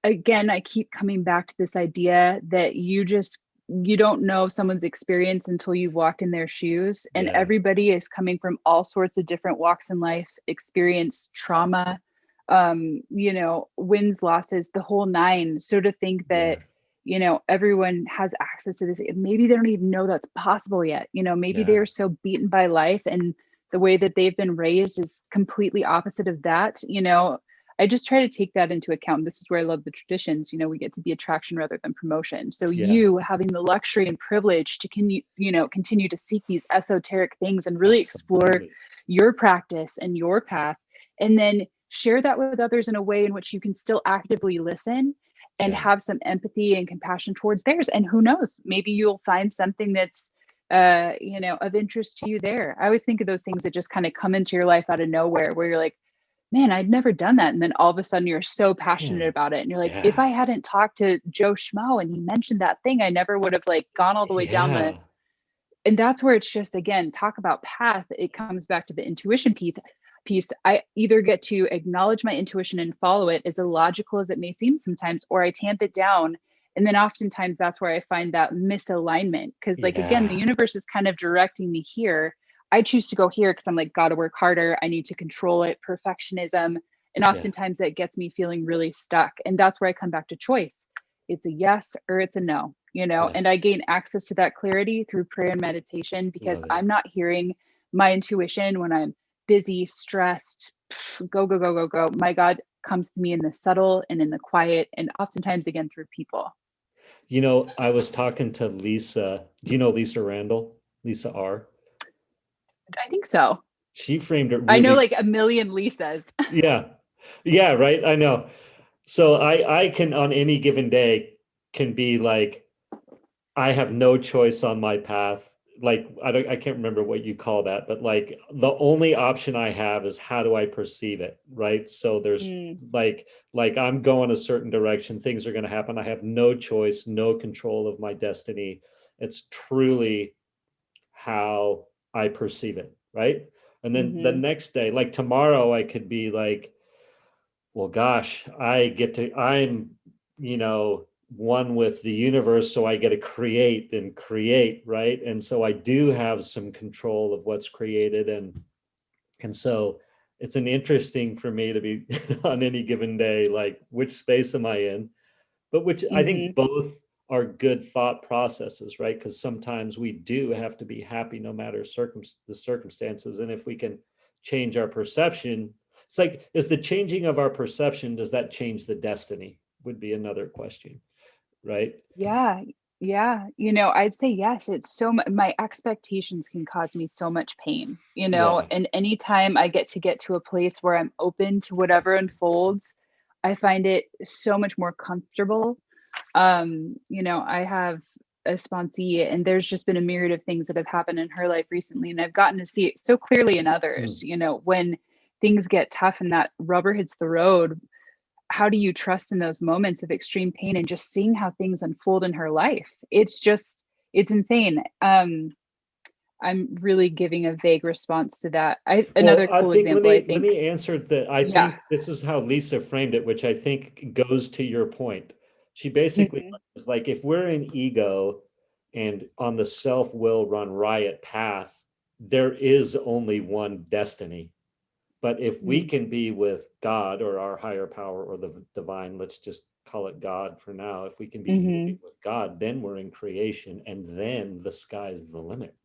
again, I keep coming back to this idea that you don't know someone's experience until you walk in their shoes. And Yeah. everybody is coming from all sorts of different walks in life, experience trauma, wins, losses, the whole nine. So to think Yeah. that, everyone has access to this, maybe they don't even know that's possible yet. Maybe they Yeah. are so beaten by life and the way that they've been raised is completely opposite of that. I just try to take that into account. This is where I love the traditions. We get to be attraction rather than promotion. So Yeah. you having the luxury and privilege to continue to seek these esoteric things and really explore Absolutely. your practice and your path, and then share that with others in a way in which you can still actively listen and Yeah. have some empathy and compassion towards theirs. And who knows, maybe you'll find something that's of interest to you there. I always think of those things that just kind of come into your life out of nowhere, where you're like, man, I'd never done that. And then all of a sudden you're so passionate Man. about it. And you're like, if Yeah. I hadn't talked to Joe Schmo and he mentioned that thing, I never would have like gone all the way down Yeah. and that's where it's just, again, talk about path. It comes back to the intuition piece. I either get to acknowledge my intuition and follow it, as illogical as it may seem sometimes, or I tamp it down. And then oftentimes that's where I find that misalignment. Because like, again, the Yeah. universe is kind of directing me here. I choose to go here because I'm like, gotta work harder. I need to control it, perfectionism. And Yeah. oftentimes that gets me feeling really stuck. And that's where I come back to choice. It's a yes or it's a no, Yeah. and I gain access to that clarity through prayer and meditation because Love it. I'm not hearing my intuition when I'm busy, stressed, go, go, go, go, go. My God comes to me in the subtle and in the quiet, and oftentimes again through people. I was talking to Lisa. Do you know Lisa Randall? Lisa R. I think so. She framed it I know really. like a million Lisas. Yeah. Yeah, right. I know. So I can on any given day can be like, I have no choice on my path. Like I can't remember what you call that, but like the only option I have is how do I perceive it, right? So there's Mm, like I'm going a certain direction, things are going to happen. I have no choice, no control of my destiny. It's truly how I perceive it, right? And then the mm-hmm, next day, like tomorrow, I could be like, well, gosh, I'm, one with the universe, so I get to create and create, right? And so I do have some control of what's created, and so it's an interesting for me to be on any given day, like which space am I in? But which I mm-hmm. think both are good thought processes, right? Because sometimes we do have to be happy no matter the circumstances. And if we can change our perception, it's like, is the changing of our perception, does that change the destiny? Would be another question, right? Yeah, yeah. I'd say yes. It's my expectations can cause me so much pain, Yeah. and anytime I get to a place where I'm open to whatever unfolds, I find it so much more comfortable. I have a sponsee and there's just been a myriad of things that have happened in her life recently. And I've gotten to see it so clearly in others, Mm. when things get tough and that rubber hits the road, how do you trust in those moments of extreme pain and just seeing how things unfold in her life? It's insane. I'm really giving a vague response to that. Well, Another I cool think let example, I me let think, me answer that. I yeah. think this is how Lisa framed it, which I think goes to your point. She basically Mhm, is like, if we're in ego and on the self-will run riot path, there is only one destiny. But if we mm, can be with God or our higher power or the divine, let's just call it God for now. If we can be moving mhm. with God, then we're in creation, and then the sky's the limit,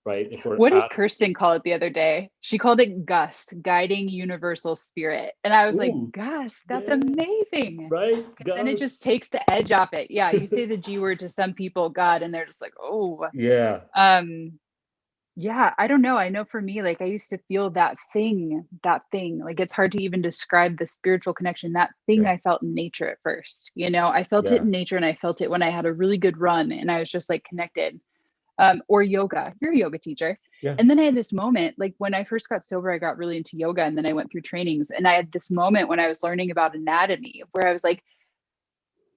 right? If we're What did out. Kirsten call it the other day? She called it Gust, guiding universal spirit. And I was like, Ooh, Gust, that's yeah, amazing. right, Because then it just Gus. takes the edge off it. Yeah, you say the G word to some people, God, and they're just like, oh. Yeah, Um, yeah, I don't know. I know for me, like I used to feel that thing. Like it's hard to even describe the spiritual connection, that thing yeah, I felt in nature at first. I felt it yeah, in nature and I felt it when I had a really good run and I was just like connected. or yoga. You're a yoga teacher. Yeah. And then I had this moment, like when I first got sober, I got really into yoga, and then I went through trainings, and I had this moment when I was learning about anatomy where I was like,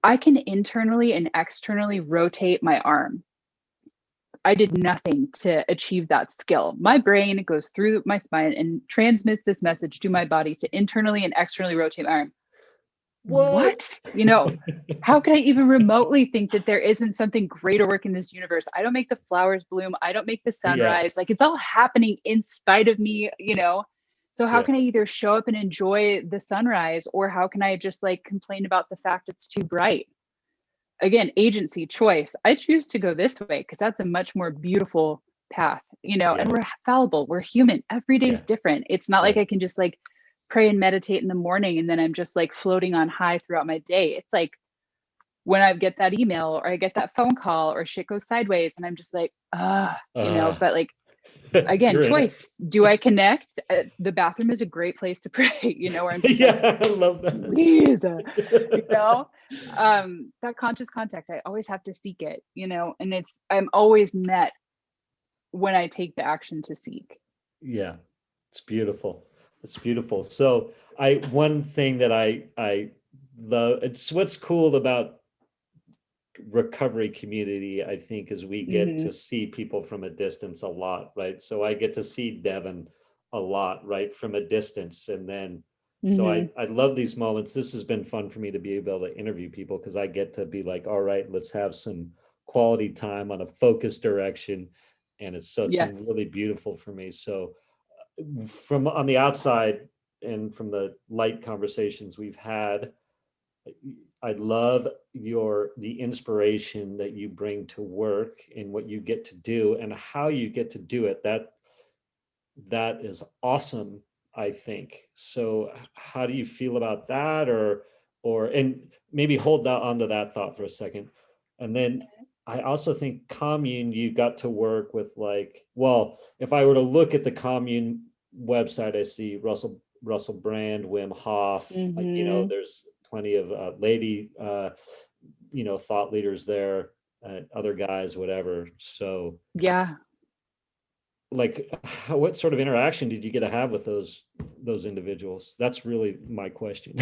I can internally and externally rotate my arm. I did nothing to achieve that skill. My brain goes through my spine and transmits this message to my body to internally and externally rotate my arm. What? How can I even remotely think that there isn't something greater work in this universe? I don't make the flowers bloom. I don't make the sunrise. Like, it's all happening in spite of me, So how can I either show up and enjoy the sunrise, or how can I just like complain about the fact it's too bright? Again, agency, choice. I choose to go this way because that's a much more beautiful path, and we're fallible. We're human. Every day is different. It's not like I can just like pray and meditate in the morning and then I'm just like floating on high throughout my day. It's like when I get that email or I get that phone call or shit goes sideways and I'm just like, but like, again, choice. Do I connect? The bathroom is a great place to pray, where I'm just I love that. Please, that conscious contact, I always have to seek it, and I'm always met when I take the action to seek. Yeah, it's beautiful. It's beautiful. So one thing that I love, it's what's cool about recovery community, I think, is we get to see people from a distance a lot, right? So I get to see Devon a lot, right, from a distance. And then, so I love these moments. This has been fun for me to be able to interview people because I get to be like, all right, let's have some quality time on a focused direction. And it's been really beautiful for me. So from on the outside and from the light conversations we've had, I love the inspiration that you bring to work and what you get to do and how you get to do it. That is awesome, I think. So how do you feel about that? And maybe hold that onto that thought for a second. And then I also think commune, you got to work with if I were to look at the commune website, I see Russell Brand, Wim Hof, there's plenty of lady, thought leaders there, other guys, whatever. So what sort of interaction did you get to have with those individuals? That's really my question.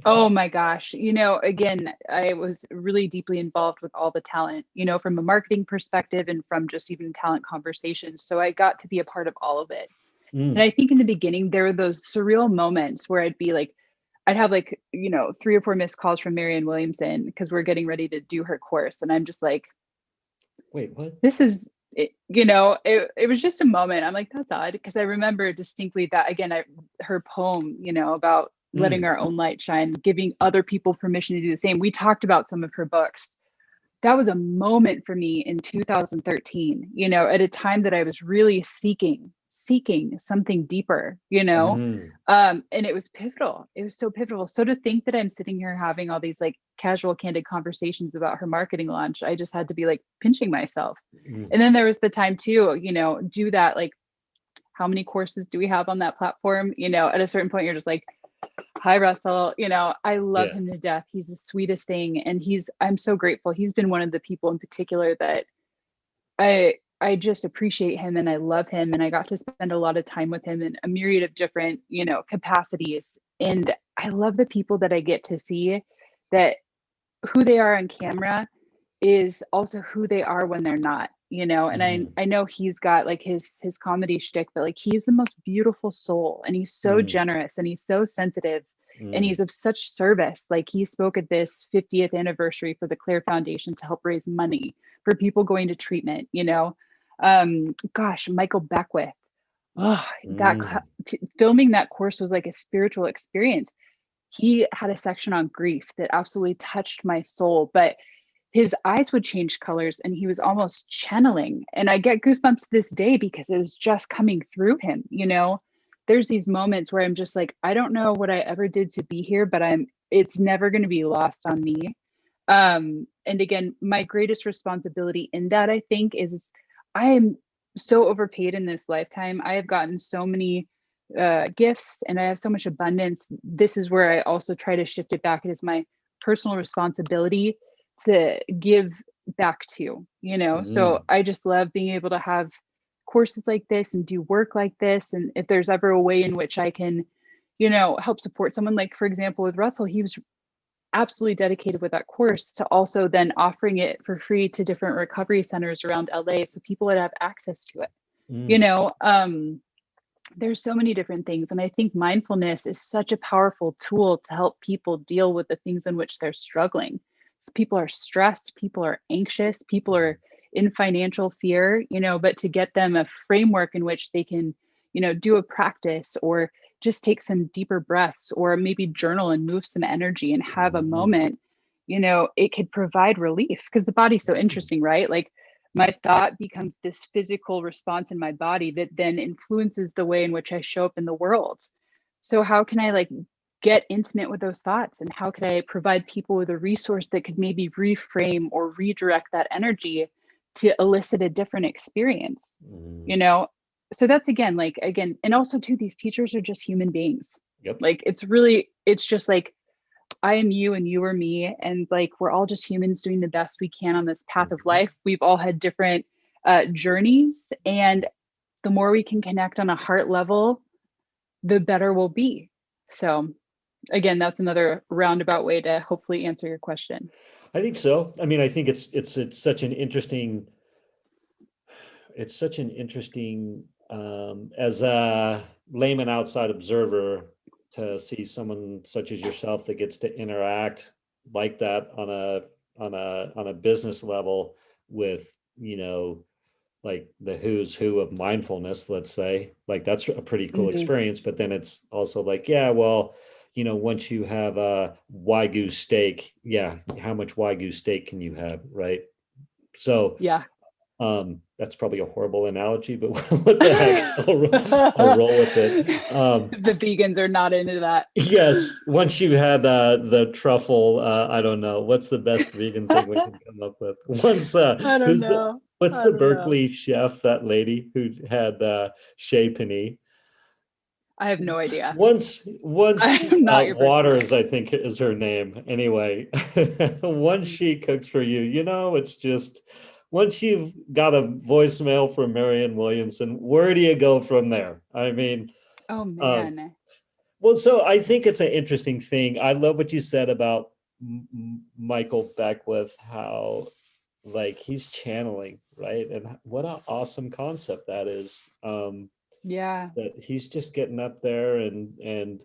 Oh my gosh. Again, I was really deeply involved with all the talent, from a marketing perspective and from just even talent conversations. So I got to be a part of all of it. And I think in the beginning, there were those surreal moments where I'd have 3 or 4 missed calls from Marianne Williamson because we're getting ready to do her course. And I'm just like, wait, what? This is, it was just a moment. I'm like, that's odd. Because I remember distinctly that, again, her poem, about letting our own light shine, giving other people permission to do the same. We talked about some of her books. That was a moment for me in 2013, at a time that I was really seeking something deeper, and it was pivotal. It was so pivotal. So to think that I'm sitting here having all these like casual, candid conversations about her marketing launch, I just had to be like pinching myself. And then there was the time too, do that, like, how many courses do we have on that platform? At a certain point, you're just like, hi, Russell. I love him to death. He's the sweetest thing. And I'm so grateful. He's been one of the people in particular that I just appreciate him and I love him. And I got to spend a lot of time with him in a myriad of different, capacities. And I love the people that I get to see, that who they are on camera is also who they are when they're not, and I know he's got like his comedy shtick, but like, he's the most beautiful soul, and he's so generous, and he's so sensitive, and he's of such service. Like, he spoke at this 50th anniversary for the Claire Foundation to help raise money for people going to treatment, Michael Beckwith. Filming that course was like a spiritual experience. He had a section on grief that absolutely touched my soul, but his eyes would change colors and he was almost channeling. And I get goosebumps to this day because it was just coming through him. There's these moments where I'm just like, I don't know what I ever did to be here, but it's never going to be lost on me. And again, my greatest responsibility in that, I think, is I am so overpaid in this lifetime. I have gotten so many gifts and I have so much abundance. This is where I also try to shift it back. It is my personal responsibility to give back to, so I just love being able to have courses like this and do work like this. And if there's ever a way in which I can, help support someone, like for example, with Russell, he was absolutely dedicated with that course to also then offering it for free to different recovery centers around LA so people would have access to it. Mm. There's so many different things. And I think mindfulness is such a powerful tool to help people deal with the things in which they're struggling. So people are stressed, people are anxious, people are in financial fear, but to get them a framework in which they can, do a practice or just take some deeper breaths or maybe journal and move some energy and have a moment, it could provide relief because the body's so interesting, right? Like my thought becomes this physical response in my body that then influences the way in which I show up in the world. So how can I like get intimate with those thoughts, and how could I provide people with a resource that could maybe reframe or redirect that energy to elicit a different experience, So that's again, and also too, these teachers are just human beings. Yep. Like it's just like, I am you and you are me. And like, we're all just humans doing the best we can on this path of life. We've all had different journeys. And the more we can connect on a heart level, the better we'll be. So again, that's another roundabout way to hopefully answer your question. I think so. I mean, I think it's such an interesting, as a layman outside observer, to see someone such as yourself that gets to interact like that on a business level with, like the who's who of mindfulness, let's say. Like that's a pretty cool experience. But then it's also like, yeah, well, once you have a Wagyu steak, yeah, how much Wagyu steak can you have, right? So yeah, that's probably a horrible analogy, but what the heck? I'll roll with it. The vegans are not into that. Yes, once you had the truffle, I don't know, what's the best vegan thing we can come up with? Once, I don't know. what's the Berkeley chef, that lady who had Chez Panisse? I have no idea. Once I'm not your Waters, I think is her name. Anyway, once she cooks for you, it's just, once you've got a voicemail from Marianne Williamson, where do you go from there? I mean, oh man. Well, so I think it's an interesting thing. I love what you said about Michael Beckwith, how like he's channeling, right? And what an awesome concept that is. Yeah. That he's just getting up there and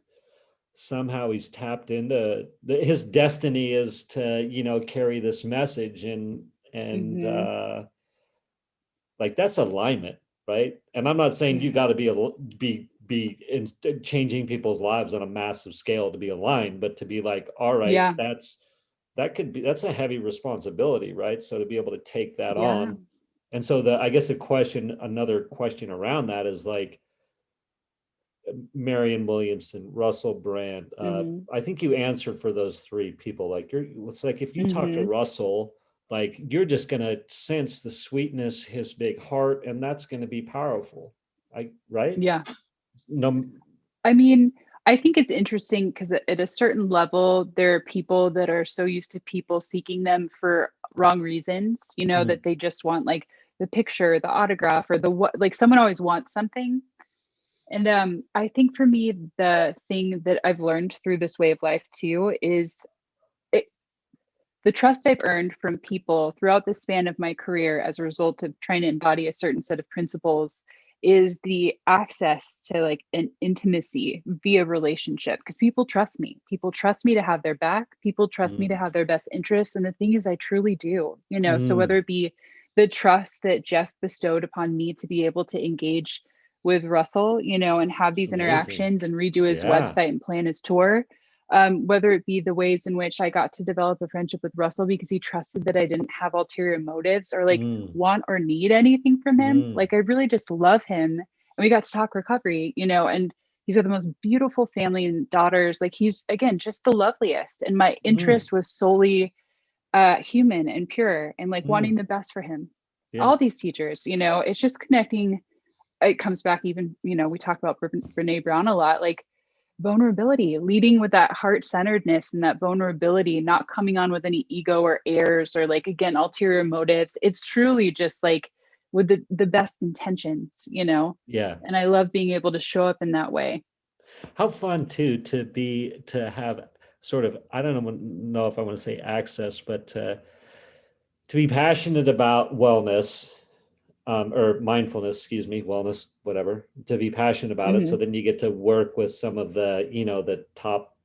somehow he's tapped into his destiny is to, carry this message and like that's alignment, right? And I'm not saying you got to be in changing people's lives on a massive scale to be aligned, but to be like, all right, that's a heavy responsibility, right? So to be able to take that on. And so I guess another question around that is like, Marianne Williamson, Russell Brand. I think you answered for those three people. Like it's like if you talk to Russell, like you're just gonna sense the sweetness, his big heart, and that's gonna be powerful. Right? Yeah. No. I mean, I think it's interesting because at a certain level, there are people that are so used to people seeking them for wrong reasons, that they just want like the picture, the autograph, or the what, like someone always wants something. And I think for me, the thing that I've learned through this way of life too is the trust I've earned from people throughout the span of my career as a result of trying to embody a certain set of principles is the access to like an intimacy via relationship, because people trust me. People trust me to have their back. People trust me to have their best interests. And the thing is, I truly do, so whether it be the trust that Jeff bestowed upon me to be able to engage with Russell, and have these interactions and redo his website and plan his tour, whether it be the ways in which I got to develop a friendship with Russell because he trusted that I didn't have ulterior motives or like want or need anything from him. Like I really just love him. And we got to talk recovery, and he's got the most beautiful family and daughters. Like he's, again, just the loveliest. And my interest was solely human and pure and like wanting the best for him. All these teachers, it's just connecting. It comes back even, we talk about Brene Brown a lot. Like vulnerability, leading with that heart-centeredness and that vulnerability, not coming on with any ego or airs or like, again, ulterior motives. It's truly just like with the best intentions, you know? Yeah. And I love being able to show up in that way. How fun too to have sort of, I don't know if I want to say access, but to be passionate about wellness, or mindfulness, excuse me, wellness, whatever, to be passionate about it. So Mm-hmm. then you get to work with some of the, the top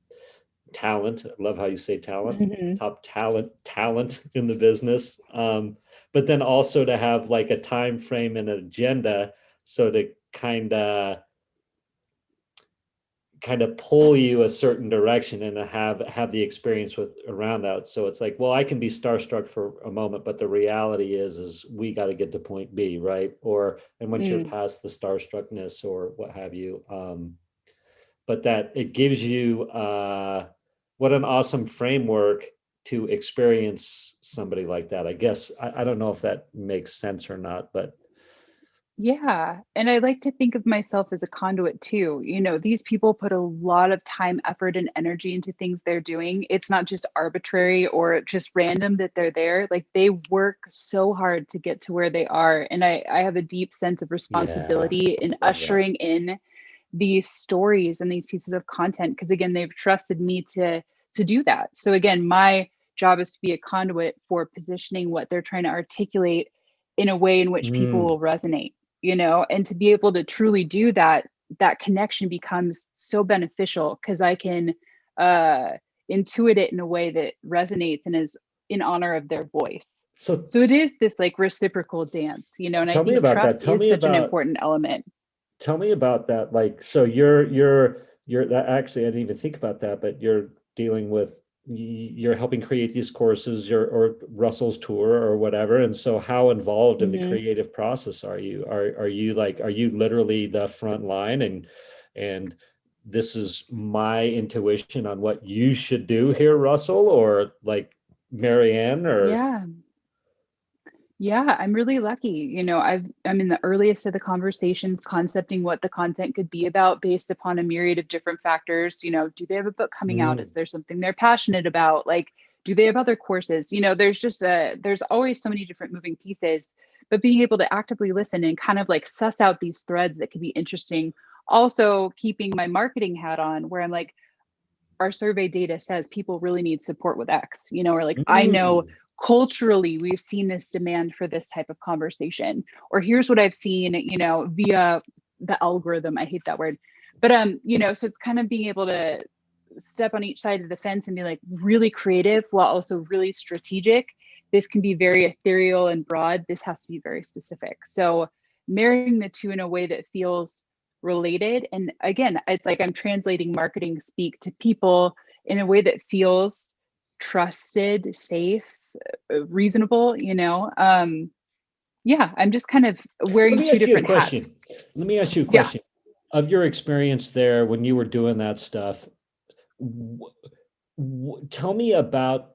talent. I love how you say talent, Mm-hmm. top talent in the business. But then also to have like a time frame and an agenda. So to kind of pull you a certain direction and to have the experience with around that. So it's like, well, I can be starstruck for a moment, but the reality is we got to get to point B, right? And once you're past the starstruckness or what have you, but that it gives you what an awesome framework to experience somebody like that. I guess I don't know if that makes sense or not, but Yeah. And I like to think of myself as a conduit too. You know, these people put a lot of time, effort, and energy into things they're doing. It's not just arbitrary or just random that they're there. Like they work so hard to get to where they are. And I have a deep sense of yeah, responsibility in love that. ushering in these stories and these pieces of content because again they've trusted me to do that. So again, my job is to be a conduit for positioning what they're trying to articulate in a way in which people Mm. will resonate, you know, and to be able to truly do that, that connection becomes so beneficial because I can uh intuit it in a way that resonates and is in honor of their voice. So So it is this like reciprocal dance, you know, and I tell me think about that. trust is such an important element. Tell me about that. Like, so you're that actually, I didn't even think about that, but you're dealing with, you're helping create these courses, or Russell's tour or whatever. And so how involved in the Mhm. creative process are you? Are you literally the front line and this is my intuition on what you should do here, Russell, or like Marianne, or Yeah. Yeah, I'm really lucky. You know, I'm in the earliest of the conversations, concepting what the content could be about based upon a myriad of different factors. You know, do they have a book coming out? Is Mm, there something they're passionate about? Like, do they have other courses? You know, there's always so many different moving pieces, but being able to actively listen and kind of like suss out these threads that could be interesting. Also, keeping my marketing hat on, where I'm like, our survey data says people really need support with X, you know, or like, I know mm. culturally we've seen this demand for this type of conversation, or here's what I've seen, you know, via the algorithm. I hate that word. But you know, so it's kind of being able to step on each side of the fence and be like really creative while also really strategic. This can be very ethereal and broad. This has to be very specific. So marrying the two in a way that feels related. And again, it's like I'm translating marketing speak to people in a way that feels trusted, safe, reasonable, you know. Yeah, I'm just kind of Let wearing me two ask you a different question. hats. Let me ask you a Yeah. question. Of your experience there when you were doing that stuff, tell me about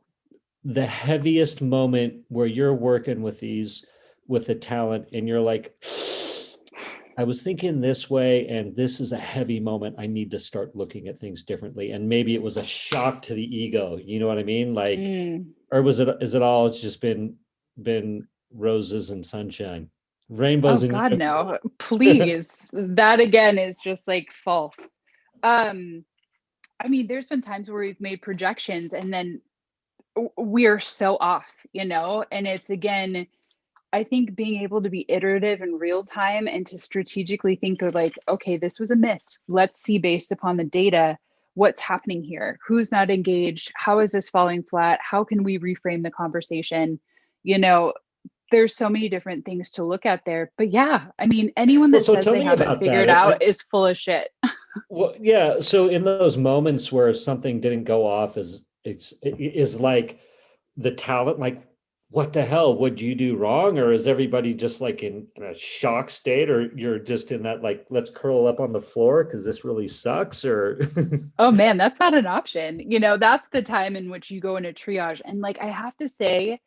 the heaviest moment where you're working with the talent and you're like, I was thinking this way, and this is a heavy moment. I need to start looking at things differently. And maybe it was a shock to the ego. You know what I mean? Like, Mm. or is it all, it's just been roses and sunshine, Oh rainbows and God, unicorns? no. Please. That again is just like false. Um, I mean, there's been times where we've made projections and then we're so off, you know, and it's again, I think being able to be iterative in real time and to strategically think of like, okay, this was a miss. Let's see based upon the data what's happening here. Who's not engaged? How is this falling flat? How can we reframe the conversation? You know, there's so many different things to look at there. But yeah, I mean, anyone Well, that so says tell they me have it about that. figured out is full of shit. Well, yeah. So in those moments where something didn't go off, is like the talent, like, what the hell would you do wrong? Or is everybody just like in a shock state, or you're just in that, like, let's curl up on the floor because this really sucks, or Oh man, that's not an option. You know, that's the time in which you go into triage. And like I have to say,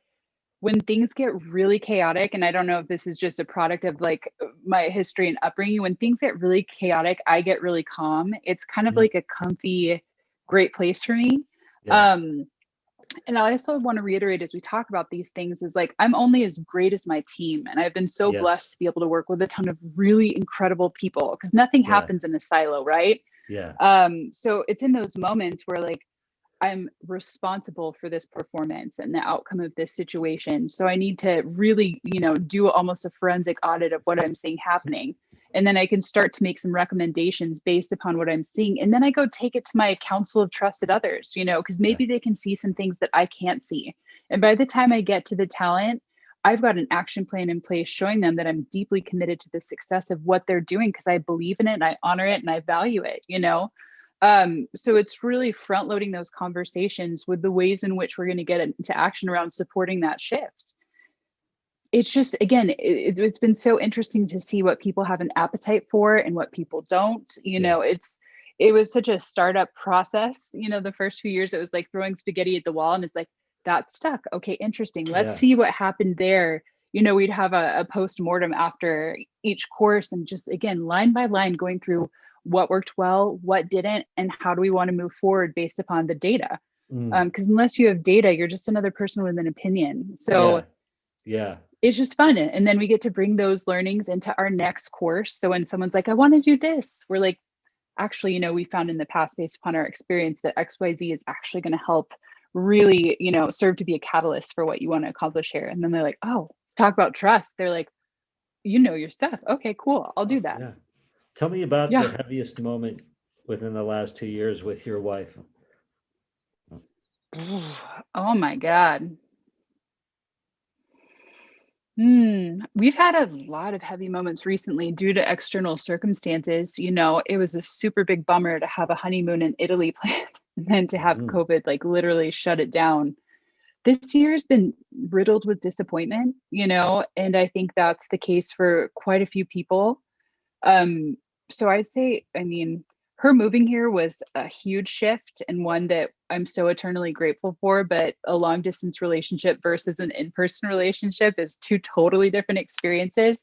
when things get really chaotic, and I don't know if this is just a product of like my history and upbringing, when things get really chaotic, I get really calm. It's kind of Mhm. like a comfy, great place for me. Yeah. And I also want to reiterate as we talk about these things is like, I'm only as great as my team. And I've been so blessed Yes. to be able to work with a ton of really incredible people because nothing Yeah. happens in a silo, right? Yeah. So it's in those moments where like I'm responsible for this performance and the outcome of this situation. So I need to really, do almost a forensic audit of what I'm seeing happening. And then I can start to make some recommendations based upon what I'm seeing. And then I go take it to my council of trusted others, because Yeah. maybe they can see some things that I can't see. And by the time I get to the talent, I've got an action plan in place showing them that I'm deeply committed to the success of what they're doing because I believe in it and I honor it and I value it. So it's really front loading those conversations with the ways in which we're going to get into action around supporting that shift. It's just, again, it's been so interesting to see what people have an appetite for and what people don't. Yeah. It was such a startup process. The first few years it was like throwing spaghetti at the wall, and it's like that stuck. Okay, interesting. Let's Yeah. see what happened there. We'd have a post-mortem after each course, and just again, line by line, going through what worked well, what didn't, and how do we want to move forward based upon the data. Mm. Because unless you have data, you're just another person with an opinion. So Yeah. Yeah. it's just fun. And then we get to bring those learnings into our next course. So when someone's like, I want to do this, we're like, actually, we found in the past, based upon our experience, that XYZ is actually going to help really, serve to be a catalyst for what you want to accomplish here. And then they're like, oh, talk about trust. They're like, you know your stuff. Okay, cool. I'll do that. Yeah. Tell me about the Yeah. heaviest moment within the last 2 years with your wife. Oh my God. We've had a lot of heavy moments recently due to external circumstances. It was a super big bummer to have a honeymoon in Italy planned and then to have Mm. COVID like literally shut it down. This year's been riddled with disappointment, and I think that's the case for quite a few people. Um, so I'd say, I mean, her moving here was a huge shift and one that I'm so eternally grateful for. But a long distance relationship versus an in person relationship is two totally different experiences.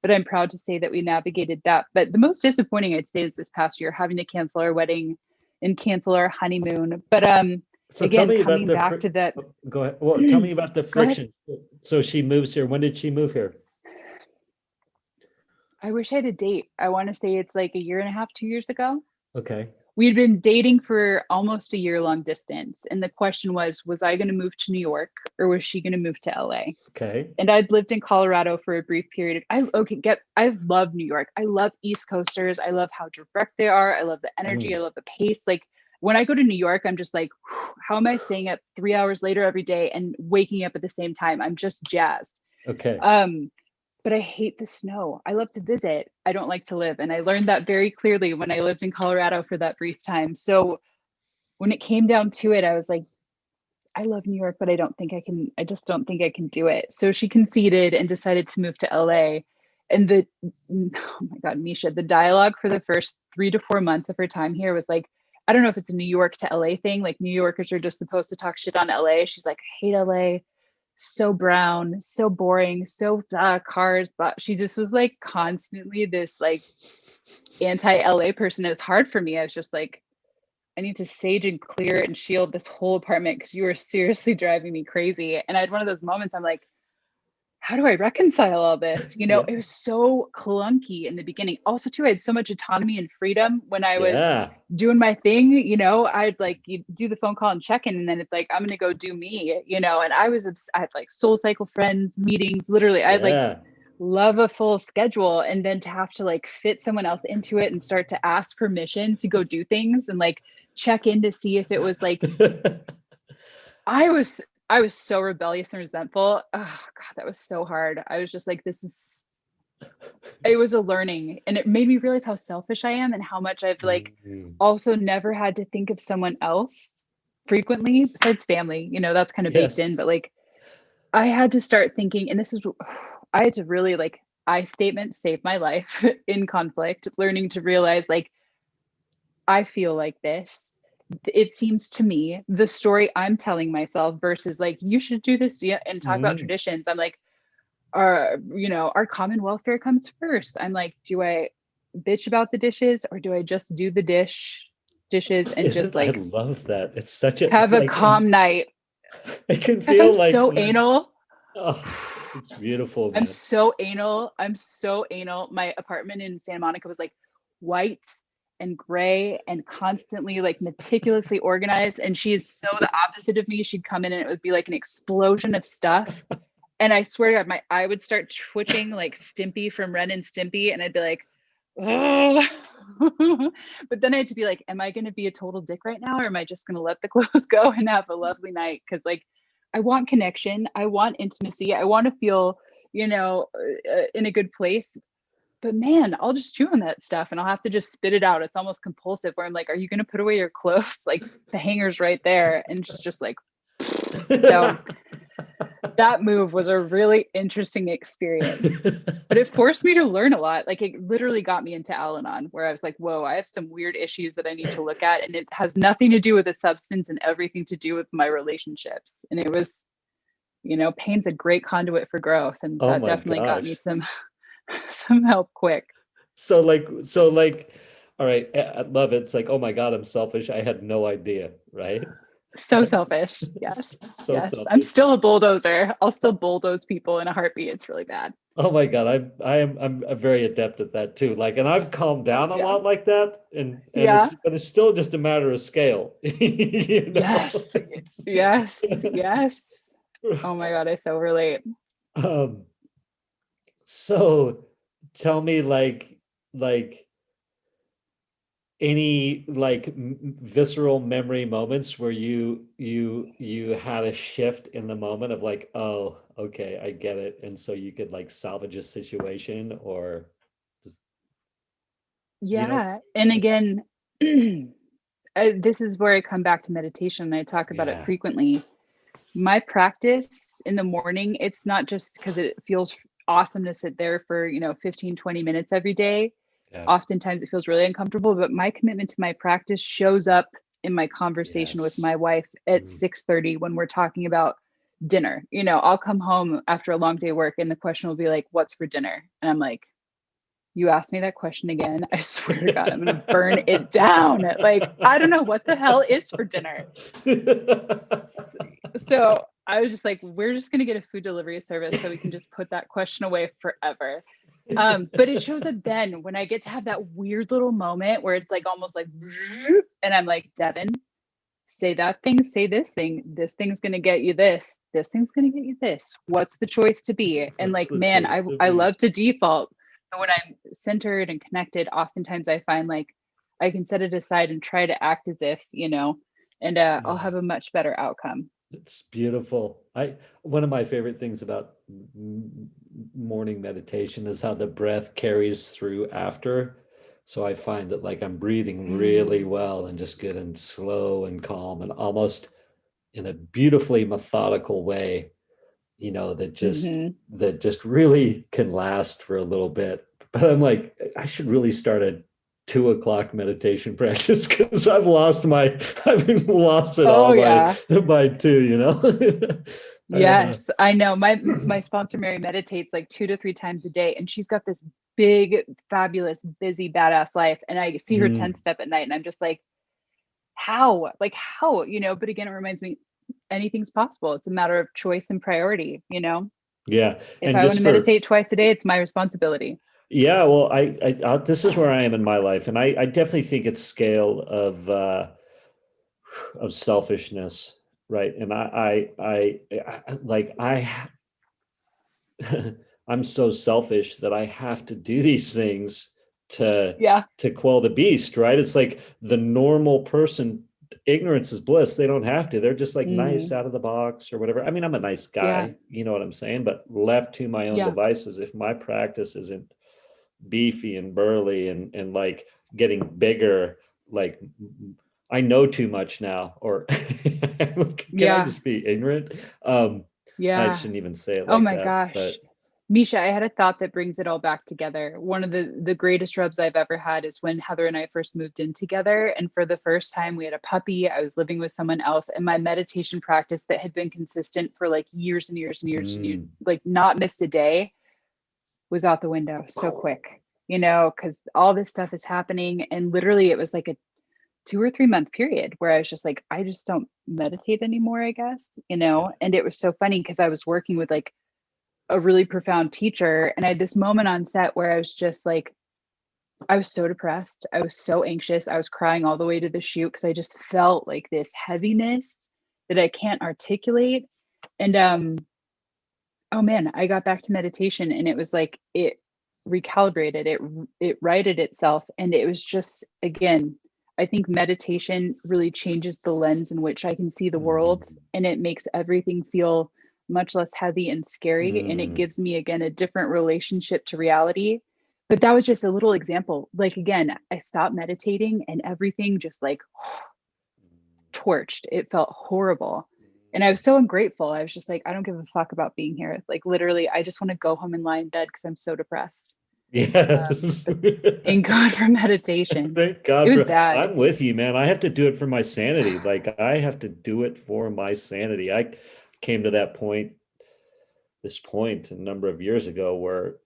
But I'm proud to say that we navigated that. But the most disappointing, I'd say, is this past year having to cancel our wedding and cancel our honeymoon. But So tell again, me about coming the back to that, go ahead. Well, tell me about the go ahead. friction. So she moves here. When did she move here? I wish I had a date. I want to say it's like a year and a half, 2 years ago. Okay. We'd been dating for almost a year long distance. And the question was I going to move to New York or was she going to move to LA? Okay. And I'd lived in Colorado for a brief period. I love New York. I love East Coasters. I love how direct they are. I love the energy. I Mm. love the pace. Like when I go to New York, I'm just like, how am I staying up 3 hours later every day and waking up at the same time? I'm just jazzed. Okay. But I hate the snow. I love to visit. I don't like to live. And I learned that very clearly when I lived in Colorado for that brief time. So when it came down to it, I was like, I love New York, but I just don't think I can do it. So she conceded and decided to move to LA. And oh my God, Misha, the dialogue for the first 3 to 4 months of her time here was like, I don't know if it's a New York to LA thing. Like New Yorkers are just supposed to talk shit on LA. She's like, I hate LA. So brown, so boring, so cars. But she just was like constantly this like anti-LA person. It was hard for me. I was just like, I need to sage and clear and shield this whole apartment because you are seriously driving me crazy. And I had one of those moments. I'm like, how do I reconcile all this? Yeah. It was so clunky in the beginning. Also, too, I had so much autonomy and freedom when I was Yeah. doing my thing. I'd like you do the phone call and check in, and then it's like I'm gonna go do me. And I had like Soul Cycle friends meetings. Literally, I had like Yeah. love a full schedule, and then to have to like fit someone else into it and start to ask permission to go do things and like check in to see if it was like I was so rebellious and resentful. Oh God, that was so hard. I was just like, it was a learning, and it made me realize how selfish I am and how much I've like Mm. also never had to think of someone else frequently besides family. That's kind of baked Yes. in, but like I had to start thinking, and I had to really like I statement save my life in conflict, learning to realize like I feel like this. it seems to me the story I'm telling myself versus like, you should do this and talk about traditions. I'm like, our common welfare comes first. I'm like, do I bitch about the dishes or do I just do the dishes and just I like love that. It's such a, have a like, calm night? I can Because feel I'm like so when, anal. oh, it's beautiful, I'm man. so anal. I'm so anal. My apartment in Santa Monica was like white and gray and constantly like meticulously organized. And she is so the opposite of me. She'd come in and it would be like an explosion of stuff. And I swear to God, my eye would start twitching like Stimpy from Ren and Stimpy. And I'd be like, oh. But then I had to be like, am I going to be a total dick right now? Or am I just going to let the clothes go and have a lovely night? Because like, I want connection. I want intimacy. I want to feel, in a good place. But man, I'll just chew on that stuff and I'll have to just spit it out. It's almost compulsive where I'm like, are you going to put away your clothes? Like the hanger's right there. And it's just like, so that move was a really interesting experience, but it forced me to learn a lot. Like it literally got me into Al-Anon where I was like, whoa, I have some weird issues that I need to look at. And it has nothing to do with the substance and everything to do with my relationships. And it was, pain's a great conduit for growth. And Oh that my definitely got me gosh. some help quick. So like, all right, I love it. It's like, oh my God, I'm selfish. I had no idea, right? So selfish. Yes. So Yes. I'm selfish. still a bulldozer. I'll still bulldoze people in a heartbeat. It's really bad. Oh my God, I'm very adept at that too. Like, and I've calmed down a Yeah. lot like that, and Yeah. it's still just a matter of scale, you know. Yes. Yes. Yes. Oh my God. I so relate. Um, so tell me, like any like visceral memory moments where you had a shift in the moment of like, oh, okay, I get it, and so you could like salvage a situation or just, you know. Yeah. And again, this is where I come back to meditation and I talk about it Yeah, frequently. My practice in the morning, it's not just because it feels awesome to sit there for, 15, 20 minutes every day. yeah, Oftentimes it feels really uncomfortable, but my commitment to my practice shows up in my conversation with yes. my wife at Mm. 6:30 when we're talking about dinner. I'll come home after a long day of work and the question will be like, what's for dinner? And I'm like, you asked me that question again. I swear to God, I'm going to burn it down. Like, I don't know what the hell is for dinner. So I was just like, we're just going to get a food delivery service so we can just put that question away forever. But it shows up then when I get to have that weird little moment where it's like almost like, and I'm like, Devon, say that thing, say this thing's going to get you this thing's going to get you this. What's the choice to be? And What's like, the man, choice to I be? love to default. But when I'm centered and connected, oftentimes I find like I can set it aside and try to act as if, and I'll have a much better outcome. It's beautiful. One of my favorite things about morning meditation is how the breath carries through after. So I find that like I'm breathing really Mm. well and just good and slow and calm and almost in a beautifully methodical way, Mm-hmm. that just really can last for a little bit. But I'm like, I should really start a 2 o'clock meditation practice because I've been lost it Oh all yeah. by two, Yes, I know. My sponsor Mary meditates like 2 to 3 times a day, and she's got this big, fabulous, busy, badass life. And I see her 10th Mm, step at night, and I'm just like, how? Like how? But again, it reminds me anything's possible. It's a matter of choice and priority. yeah. If And I want just to for, meditate twice a day, it's my responsibility. yeah, well, this is where I am in my life. And I definitely think it's scale of selfishness. Right. And I'm so selfish that I have to do these things to Yeah, to quell the beast, right? It's like the normal person, ignorance is bliss. They don't have to. They're just like nice mm, out of the box or whatever. I mean, I'm a nice yeah, guy, you know what I'm saying? But left to my own yeah, devices, if my practice isn't beefy and burly and like getting bigger, like I know too much now, or can I yeah, just be ignorant? I yeah. shouldn't even say it Oh like my that, gosh. but Misha, I had a thought that brings it all back together. One of the greatest rubs I've ever had is when Heather and I first moved in together. And for the first time, we had a puppy. I was living with someone else, and my meditation practice that had been consistent for like years and years and years and years, like not missed a day, was out the window so quick, because all this stuff is happening. And literally, it was like a 2 or 3 month period where I was just like, I just don't meditate anymore, I guess, And it was so funny because I was working with like a really profound teacher. And I had this moment on set where I was just like, I was so depressed. I was so anxious. I was crying all the way to the shoot because I just felt like this heaviness that I can't articulate. And oh man, I got back to meditation and it was like it recalibrated, it righted itself. And it was just, again, I think meditation really changes the lens in which I can see the world, and it makes everything feel much less heavy and scary. And it gives me, again, a different relationship to reality. But that was just a little example. Like, again, I stopped meditating and everything just like torched. It felt horrible. And I was so ungrateful. I was just like, I don't give a fuck about being here. Like, literally, I just want to go home and lie in bed because I'm so depressed. Yes. Thank God for meditation. Thank God. It was bad. I'm with you, man. I have to do it for my sanity. Like, I have to do it for my sanity. I came to this point a number of years ago where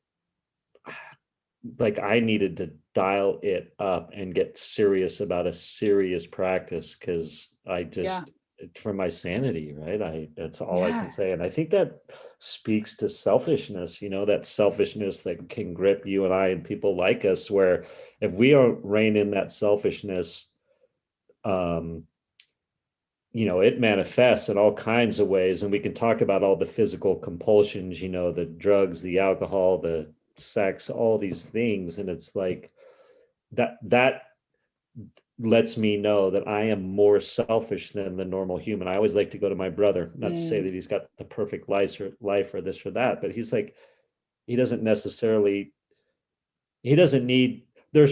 like I needed to dial it up and get serious about a serious practice because I just, for my sanity, right? That's all I can say. And I think that speaks to selfishness, that selfishness that can grip you and I and people like us, where if we don't rein in that selfishness, it manifests in all kinds of ways. And we can talk about all the physical compulsions, the drugs, the alcohol, the sex, all these things. And it's like that lets me know that I am more selfish than the normal human. I always like to go to my brother, not to say that he's got the perfect life or this or that, but he's like, there's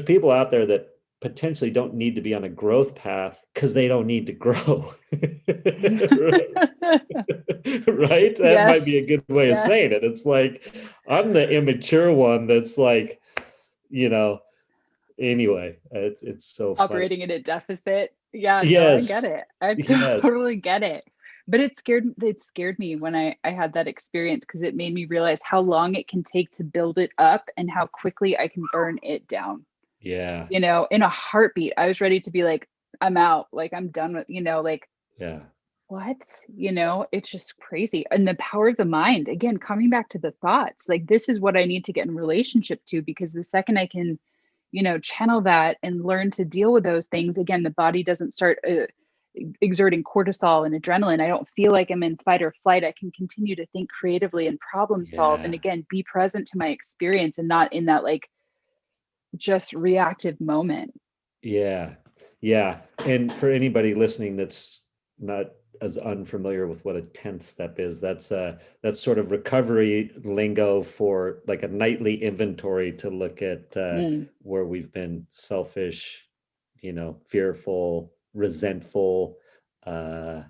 people out there that potentially don't need to be on a growth path because they don't need to grow. Right? That might be a good way of saying it. It's like, I'm the immature one that's like, anyway, it's so operating funny. in a deficit. Yeah, yes. No, I get it. I totally get it. But it scared me when I had that experience, because it made me realize how long it can take to build it up and how quickly I can burn it down. Yeah. In a heartbeat. I was ready to be like, I'm out. Like, I'm done with, like, yeah. What? It's just crazy. And the power of the mind, again, coming back to the thoughts, like, this is what I need to get in relationship to, because the second I can, channel that and learn to deal with those things, again, the body doesn't start exerting cortisol and adrenaline. I don't feel like I'm in fight or flight. I can continue to think creatively and problem solve. And again, be present to my experience and not in that like just reactive moment. Yeah. And for anybody listening that's not as unfamiliar with what a 10th step is, that's sort of recovery lingo for like a nightly inventory to look at where we've been selfish, fearful, resentful, so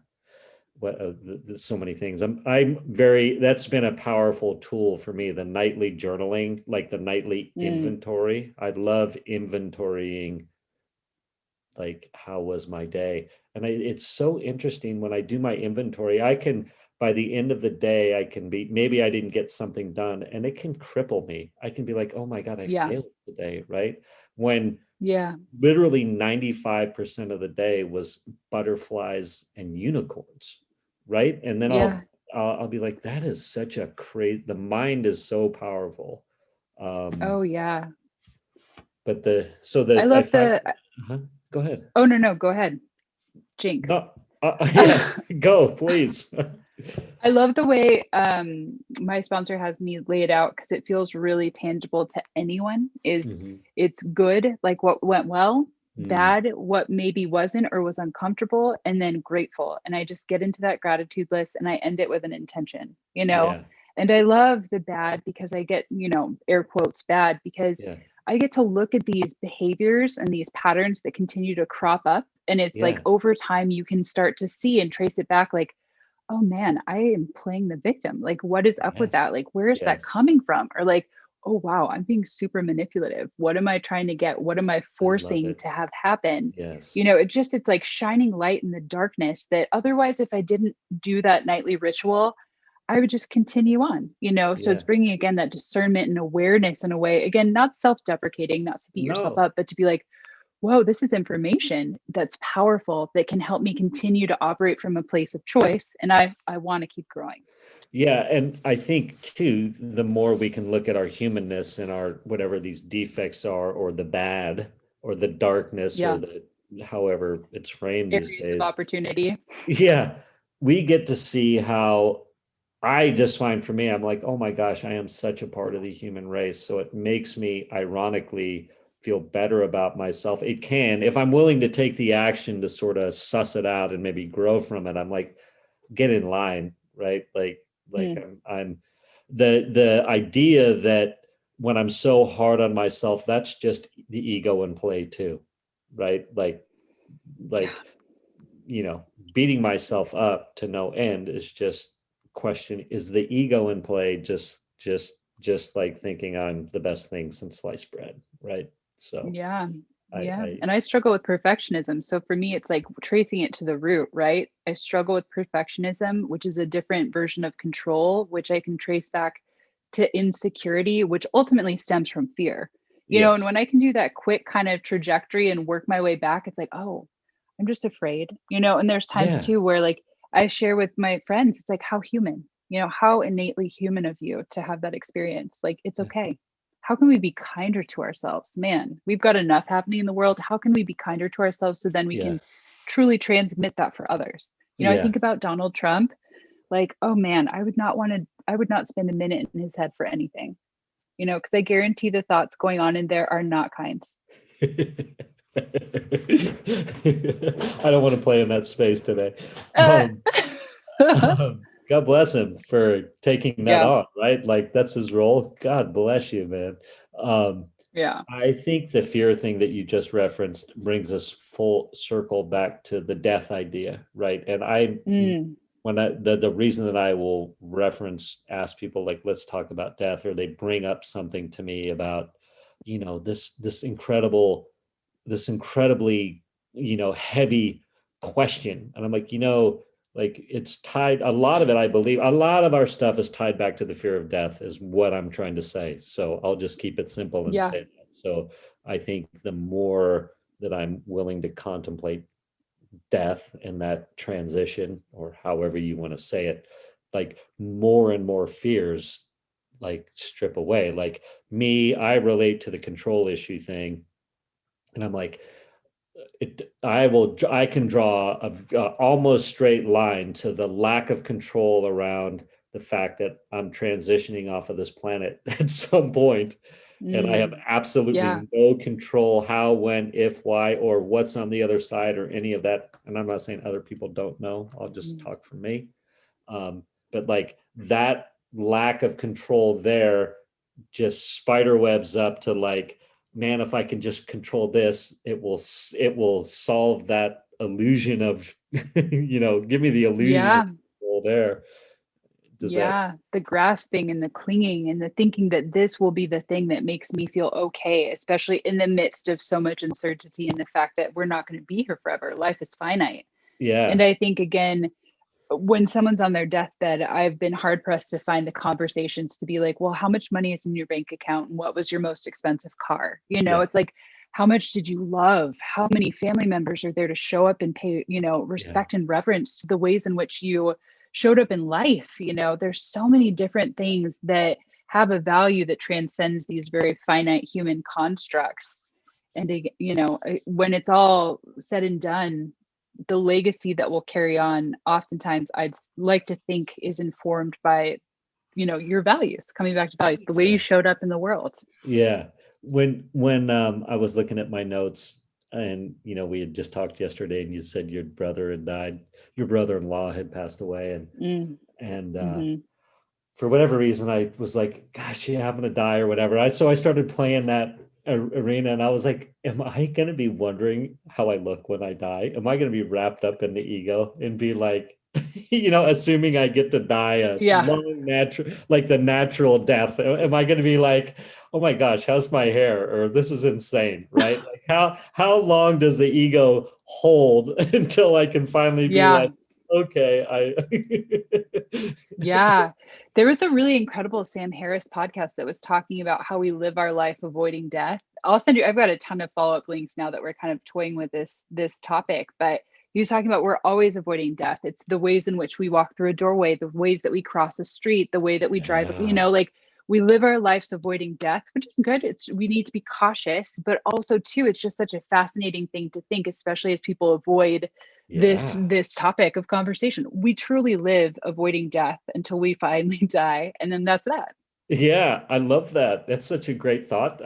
many things. That's been a powerful tool for me, the nightly journaling, like the nightly inventory. I love inventorying, like, how was my day? And it's so interesting when I do my inventory, by the end of the day, maybe I didn't get something done and it can cripple me. I can be like, oh my God, I failed today, right? When literally 95% of the day was butterflies and unicorns, right? And then I'll be like, that is such a crazy, the mind is so powerful. But I love go ahead. Oh, no, go ahead. Jinx. Go, please. I love the way my sponsor has me laid out, because it feels really tangible to anyone. It's good, like what went well, bad, what maybe wasn't or was uncomfortable, and then grateful. And I just get into that gratitude list and I end it with an intention, And I love the bad, because I get, air quotes bad, because I get to look at these behaviors and these patterns that continue to crop up. And it's like over time, you can start to see and trace it back, like, oh man, I am playing the victim. Like, what is up with Yes. that? Like, where is that Yes. coming from? Or like, oh wow, I'm being super manipulative. What am I trying to get? What am I I love forcing to it. have happen? You Yes. know, it's like shining light in the darkness that otherwise, if I didn't do that nightly ritual, I would just continue on, you know? So it's Yeah. bringing again that discernment and awareness in a way, again, not self deprecating, not to beat yourself No. up, but to be like, whoa, this is information that's powerful that can help me continue to operate from a place of choice. And I want to keep growing. Yeah, and I think too, the more we can look at our humanness and our whatever these defects are, or the bad, or the darkness, or Yeah. the however it's framed these Areas of days. opportunity. Yeah, we get to see how I just find for me, I'm like, oh my gosh, I am such a part of the human race. So it makes me ironically feel better about myself. It can, if I'm willing to take the action to sort of suss it out and maybe grow from it, I'm like, get in line, right? Like Mm. I'm the idea that when I'm so hard on myself, that's just the ego in play too, right? Like you know, beating myself up to no end is just question, is the ego in play, just like thinking I'm the best thing since sliced bread, right? So Yeah. Yeah. I And I struggle with perfectionism. So for me, it's like tracing it to the root, right? I struggle with perfectionism, which is a different version of control, which I can trace back to insecurity, which ultimately stems from fear. You know, and yes. when I can do that quick kind of trajectory and work my way back, it's like, oh, I'm just afraid, you know, and there's times Yeah. too where like I share with my friends, it's like how human, you know, how innately human of you to have that experience. Like it's Yeah. okay. How can we be kinder to ourselves? Man, we've got enough happening in the world. How can we be kinder to ourselves so then we Yeah. can truly transmit that for others? You know, I Yeah. think about Donald Trump, like, oh man, I would not spend a minute in his head for anything, you know, because I guarantee the thoughts going on in there are not kind. I don't want to play in that space today. Uh, God bless him for taking that yeah, on, right? Like that's his role. God bless you, man. Um, yeah. I think the fear thing that you just referenced brings us full circle back to the death idea, right? And I, Mm, when the reason that I will reference, ask people like, let's talk about death, or they bring up something to me about, this incredibly, heavy question. And I'm like, like it's tied, a lot of it, I believe, a lot of our stuff is tied back to the fear of death, is what I'm trying to say. So I'll just keep it simple and yeah, say that. So I think the more that I'm willing to contemplate death and that transition, or however you want to say it, like more and more fears like strip away. Like me, I relate to the control issue thing, and I'm like, I can draw a almost straight line to the lack of control around the fact that I'm transitioning off of this planet at some point, and I have mm, yeah, absolutely no control how, when, if, why, or what's on the other side, or any of that. And I'm not saying other people don't know, I'll just mm, talk for me. But like that lack of control there just spider webs up to like, man, if I can just control this, it will solve that illusion of give me the illusion of yeah. control there. Does that? Yeah, the grasping and the clinging and the thinking that this will be the thing that makes me feel okay, especially in the midst of so much uncertainty and the fact that we're not going to be here forever. Life is finite. And Yeah. I think, again, when someone's on their deathbed, I've been hard pressed to find the conversations to be like, well, how much money is in your bank account? And what was your most expensive car? You know, Yeah. it's like, how much did you love? How many family members are there to show up and pay, you know, Yeah. respect and reverence to the ways in which you showed up in life? You know, there's so many different things that have a value that transcends these very finite human constructs. And, you know, when it's all said and done, the legacy that will carry on oftentimes I'd like to think is informed by, you know, your values, coming back to values, the way you Yeah. showed up in the world. Yeah. When I was looking at my notes, and we had just talked yesterday, and you said your brother had died, your brother-in-law had passed away, Mm, and hmm. for whatever reason, I was like, gosh, yeah, I'm gonna die or whatever. So I started playing that arena, and I was like, am I gonna be wondering how I look when I die? Am I gonna be wrapped up in the ego and be like, assuming I get to die a Yeah. long natural, like the natural death, am I going to be like, oh my gosh, how's my hair? Or this is insane, right? Like how long does the ego hold until I can finally be Yeah. like, okay, I Yeah. There was a really incredible Sam Harris podcast that was talking about how we live our life avoiding death. I've got a ton of follow-up links now that we're kind of toying with this topic, but he was talking about we're always avoiding death. It's the ways in which we walk through a doorway, the ways that we cross a street, the way that we drive, Yeah. like we live our lives avoiding death, which is good. We need to be cautious, but also too, it's just such a fascinating thing to think, especially as people avoid Yeah. this topic of conversation. We truly live avoiding death until we finally die, and then that's that. Yeah, I love that. That's such a great thought.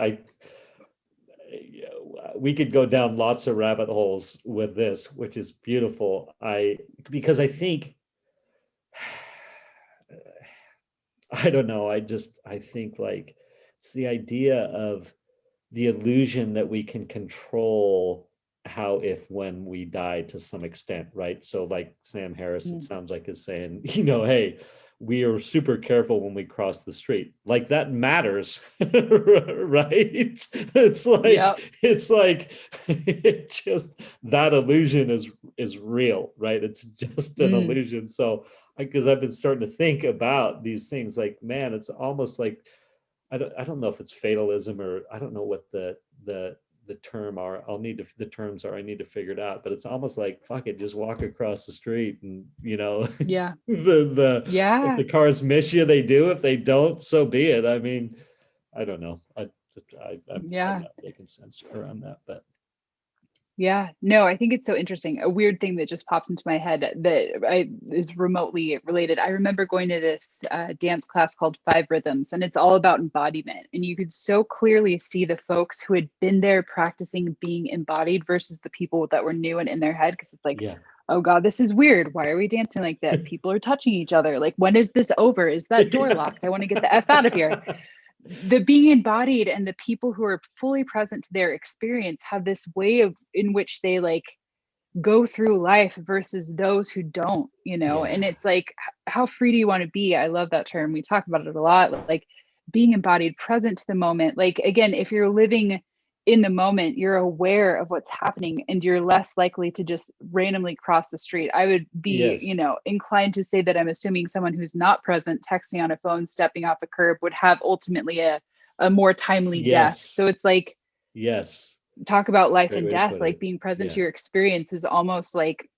We could go down lots of rabbit holes with this, which is beautiful. Because I think I don't know. I think like it's the idea of the illusion that we can control how, if, when we die to some extent, right? So like Sam Harris, it Mm. sounds like is saying, hey, we are super careful when we cross the street. Like that matters, right? Yep. It's like it just that illusion is real, right? It's just an Mm. illusion. So because I've been starting to think about these things, like, man, it's almost like I don't know if it's fatalism, or I don't know what the term are. The terms are. I need to figure it out. But it's almost like, fuck it, just walk across the street, and Yeah. the if Yeah. the cars miss you, they do. If they don't, so be it. I mean, I don't know. I'm Yeah. not making sense around that, but Yeah, no, I think it's so interesting. A weird thing that just popped into my head that is remotely related. I remember going to this dance class called Five Rhythms, and it's all about embodiment. And you could so clearly see the folks who had been there practicing being embodied versus the people that were new and in their head. Because it's like, yeah. oh God, this is weird. Why are we dancing like that? People are touching each other. Like, when is this over? Is that door Yeah. locked? I want to get the F out of here. The being embodied and the people who are fully present to their experience have this way of in which they like go through life versus those who don't, and Yeah. it's like, how free do you want to be? I love that term. We talk about it a lot, like being embodied, present to the moment. Like, again, if you're living in the moment, you're aware of what's happening and you're less likely to just randomly cross the street. I would be, Yes. inclined to say that I'm assuming someone who's not present, texting on a phone, stepping off a curb, would have ultimately a more timely death. Yes. So it's like, Yes. talk about life Great and way to death, put like it. being present Yeah. to your experience is almost like,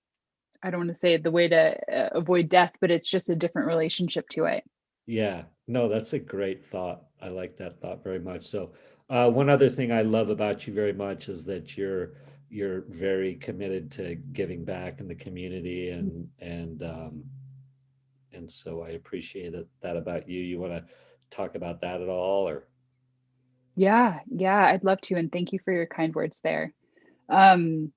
I don't want to say the way to avoid death, but it's just a different relationship to it. Yeah, no, that's a great thought. I like that thought very much. So, one other thing I love about you very much is that you're very committed to giving back in the community, and so I appreciate that about you. You want to talk about that at all, or? Yeah, I'd love to, and thank you for your kind words there. um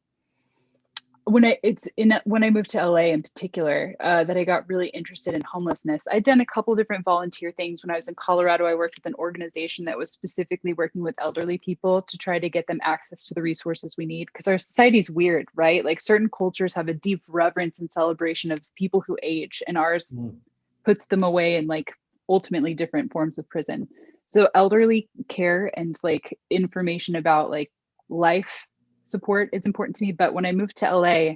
when I moved to LA in particular, that I got really interested in homelessness. I'd done a couple different volunteer things. When I was in Colorado, I worked with an organization that was specifically working with elderly people to try to get them access to the resources we need. Because our society's weird, right? Like, certain cultures have a deep reverence and celebration of people who age, and ours Mm, puts them away in like ultimately different forms of prison. So elderly care and like information about like life support is important to me. But when I moved to LA,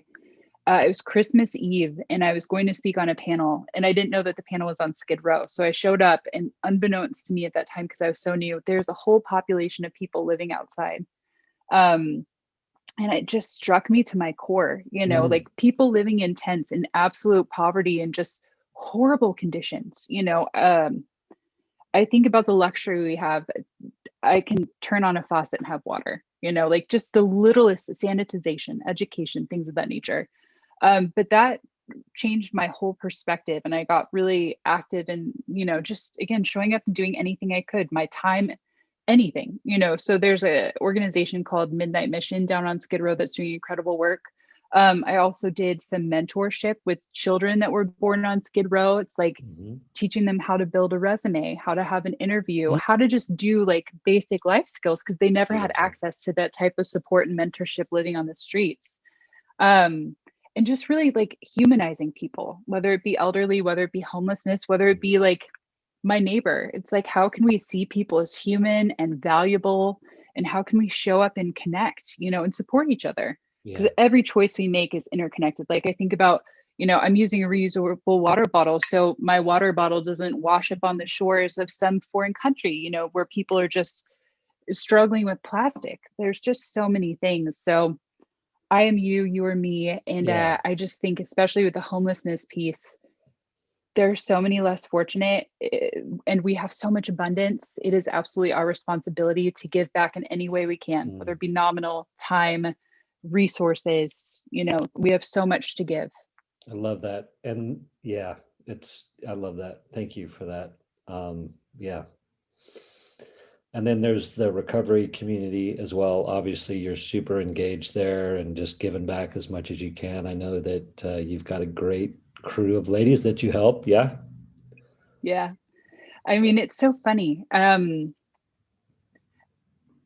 it was Christmas Eve, and I was going to speak on a panel, and I didn't know that the panel was on Skid Row. So I showed up, and unbeknownst to me at that time, because I was so new, there's a whole population of people living outside. Um, and it just struck me to my core, mm, like people living in tents in absolute poverty and just horrible conditions. I think about the luxury we have. I can turn on a faucet and have water, like just the littlest sanitization, education, things of that nature. But that changed my whole perspective, and I got really active in, just again showing up and doing anything I could, my time, anything. So there's a organization called Midnight Mission down on Skid Row that's doing incredible work. I also did some mentorship with children that were born on Skid Row. It's like mhm, teaching them how to build a resume, how to have an interview, mm. how to just do like basic life skills, because they never had Beautiful. access to that type of support and mentorship living on the streets. Um, and just really like humanizing people, whether it be elderly, whether it be homelessness, whether it be like my neighbor. It's like, how can we see people as human and valuable? And how can we show up and connect, and support each other? Yeah. Because every choice we make is interconnected. Like I think about, I'm using a reusable water bottle. So my water bottle doesn't wash up on the shores of some foreign country, where people are just struggling with plastic. There's just so many things. So I am you, you are me. And I just think, especially with the homelessness piece, there's so many less fortunate, and we have so much abundance. It is absolutely our responsibility to give back in any way we can, whether it be nominal, time, resources. We have so much to give. I love that. And I love that. Thank you for that. Yeah. And then there's the recovery community as well. Obviously, you're super engaged there and just giving back as much as you can. I know that you've got a great crew of ladies that you help. Yeah. Yeah. I mean, it's so funny.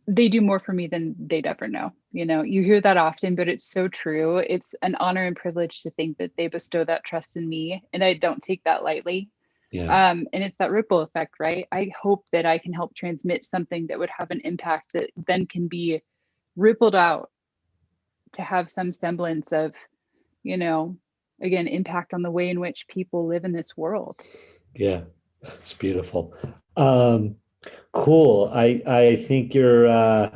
They do more for me than they'd ever know. You hear that often, but it's so true. It's an honor and privilege to think that they bestow that trust in me, and I don't take that lightly. Yeah. And it's that ripple effect, right? I hope that I can help transmit something that would have an impact that then can be rippled out to have some semblance of, again, impact on the way in which people live in this world. Yeah, it's beautiful. Cool. I think you're a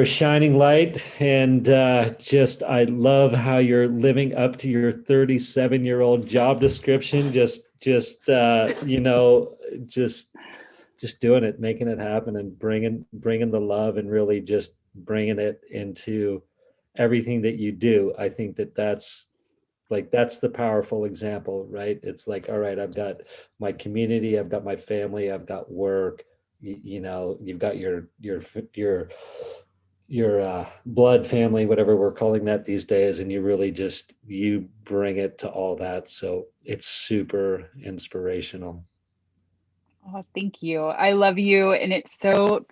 shining light, and I love how you're living up to your 37-year-old job description. Just doing it, making it happen, and bringing the love, and really just bringing it into everything that you do. I think that's the powerful example, right? It's like, all right, I've got my community, I've got my family, I've got work, you've got your blood family, whatever we're calling that these days. And you bring it to all that. So it's super inspirational. Oh, thank you. I love you. And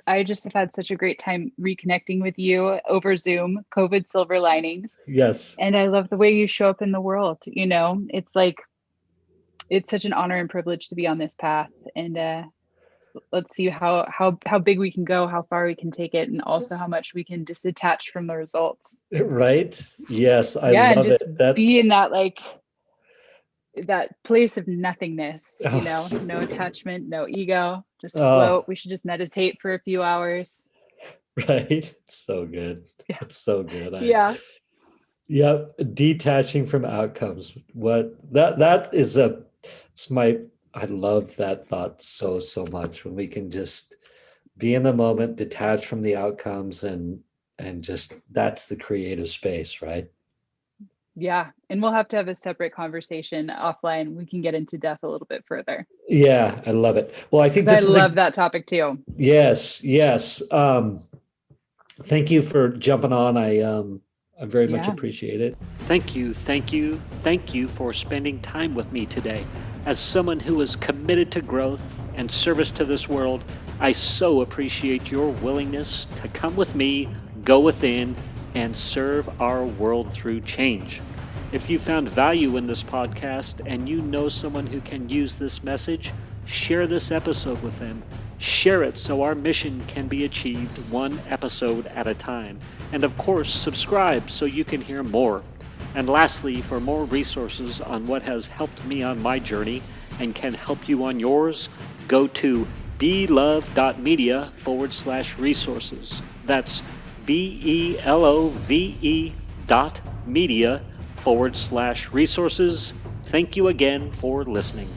I just have had such a great time reconnecting with you over Zoom, COVID silver linings. Yes. And I love the way you show up in the world. It's like, it's such an honor and privilege to be on this path. And let's see how big we can go, how far we can take it, and also how much we can disattach from the results. Right. Yes. I love just it. Be in that, like, that place of nothingness, no attachment, no ego, just float. We should just meditate for a few hours. Right. It's so good. Yeah. It's so good. Yep. Detaching from outcomes. I love that thought so much, when we can just be in the moment, detach from the outcomes, and just, that's the creative space, right? Yeah. And we'll have to have a separate conversation offline. We can get into depth a little bit further. Yeah, I love it. Well, I think I love that topic too. Yes. Thank you for jumping on. I very much appreciate it. Thank you for spending time with me today. As someone who is committed to growth and service to this world, I so appreciate your willingness to come with me, go within, and serve our world through change. If you found value in this podcast and you know someone who can use this message, share this episode with them. Share it so our mission can be achieved one episode at a time. And of course, subscribe so you can hear more. And lastly, for more resources on what has helped me on my journey and can help you on yours, go to belove.media/resources. That's BELOVE.media/resources. Thank you again for listening.